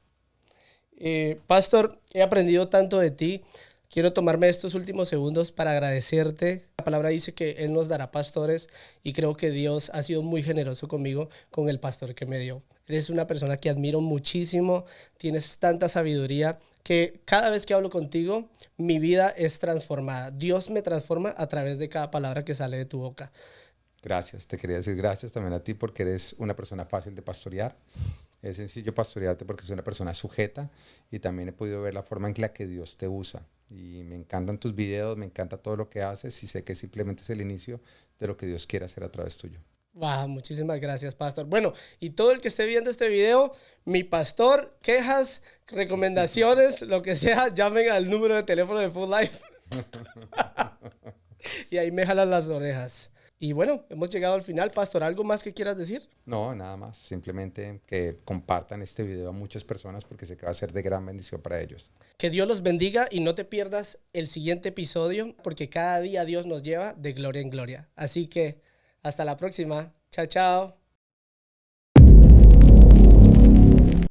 Pastor, he aprendido tanto de ti. Quiero tomarme estos últimos segundos para agradecerte. La palabra dice que Él nos dará pastores y creo que Dios ha sido muy generoso conmigo con el pastor que me dio. Eres una persona que admiro muchísimo, tienes tanta sabiduría que cada vez que hablo contigo, mi vida es transformada. Dios me transforma a través de cada palabra que sale de tu boca. Gracias, te quería decir gracias también a ti porque eres una persona fácil de pastorear. Es sencillo pastorearte porque soy una persona sujeta y también he podido ver la forma en la que Dios te usa. Y me encantan tus videos, me encanta todo lo que haces y sé que simplemente es el inicio de lo que Dios quiere hacer a través tuyo. Wow, muchísimas gracias, pastor. Bueno, y todo el que esté viendo este video, mi pastor, quejas, recomendaciones, lo que sea, llamen al número de teléfono de Full Life. Y ahí me jalan las orejas. Y bueno, hemos llegado al final. Pastor, ¿algo más que quieras decir? No, nada más. Simplemente que compartan este video a muchas personas porque sé que va a ser de gran bendición para ellos. Que Dios los bendiga y no te pierdas el siguiente episodio porque cada día Dios nos lleva de gloria en gloria. Así que hasta la próxima. Chao, chao.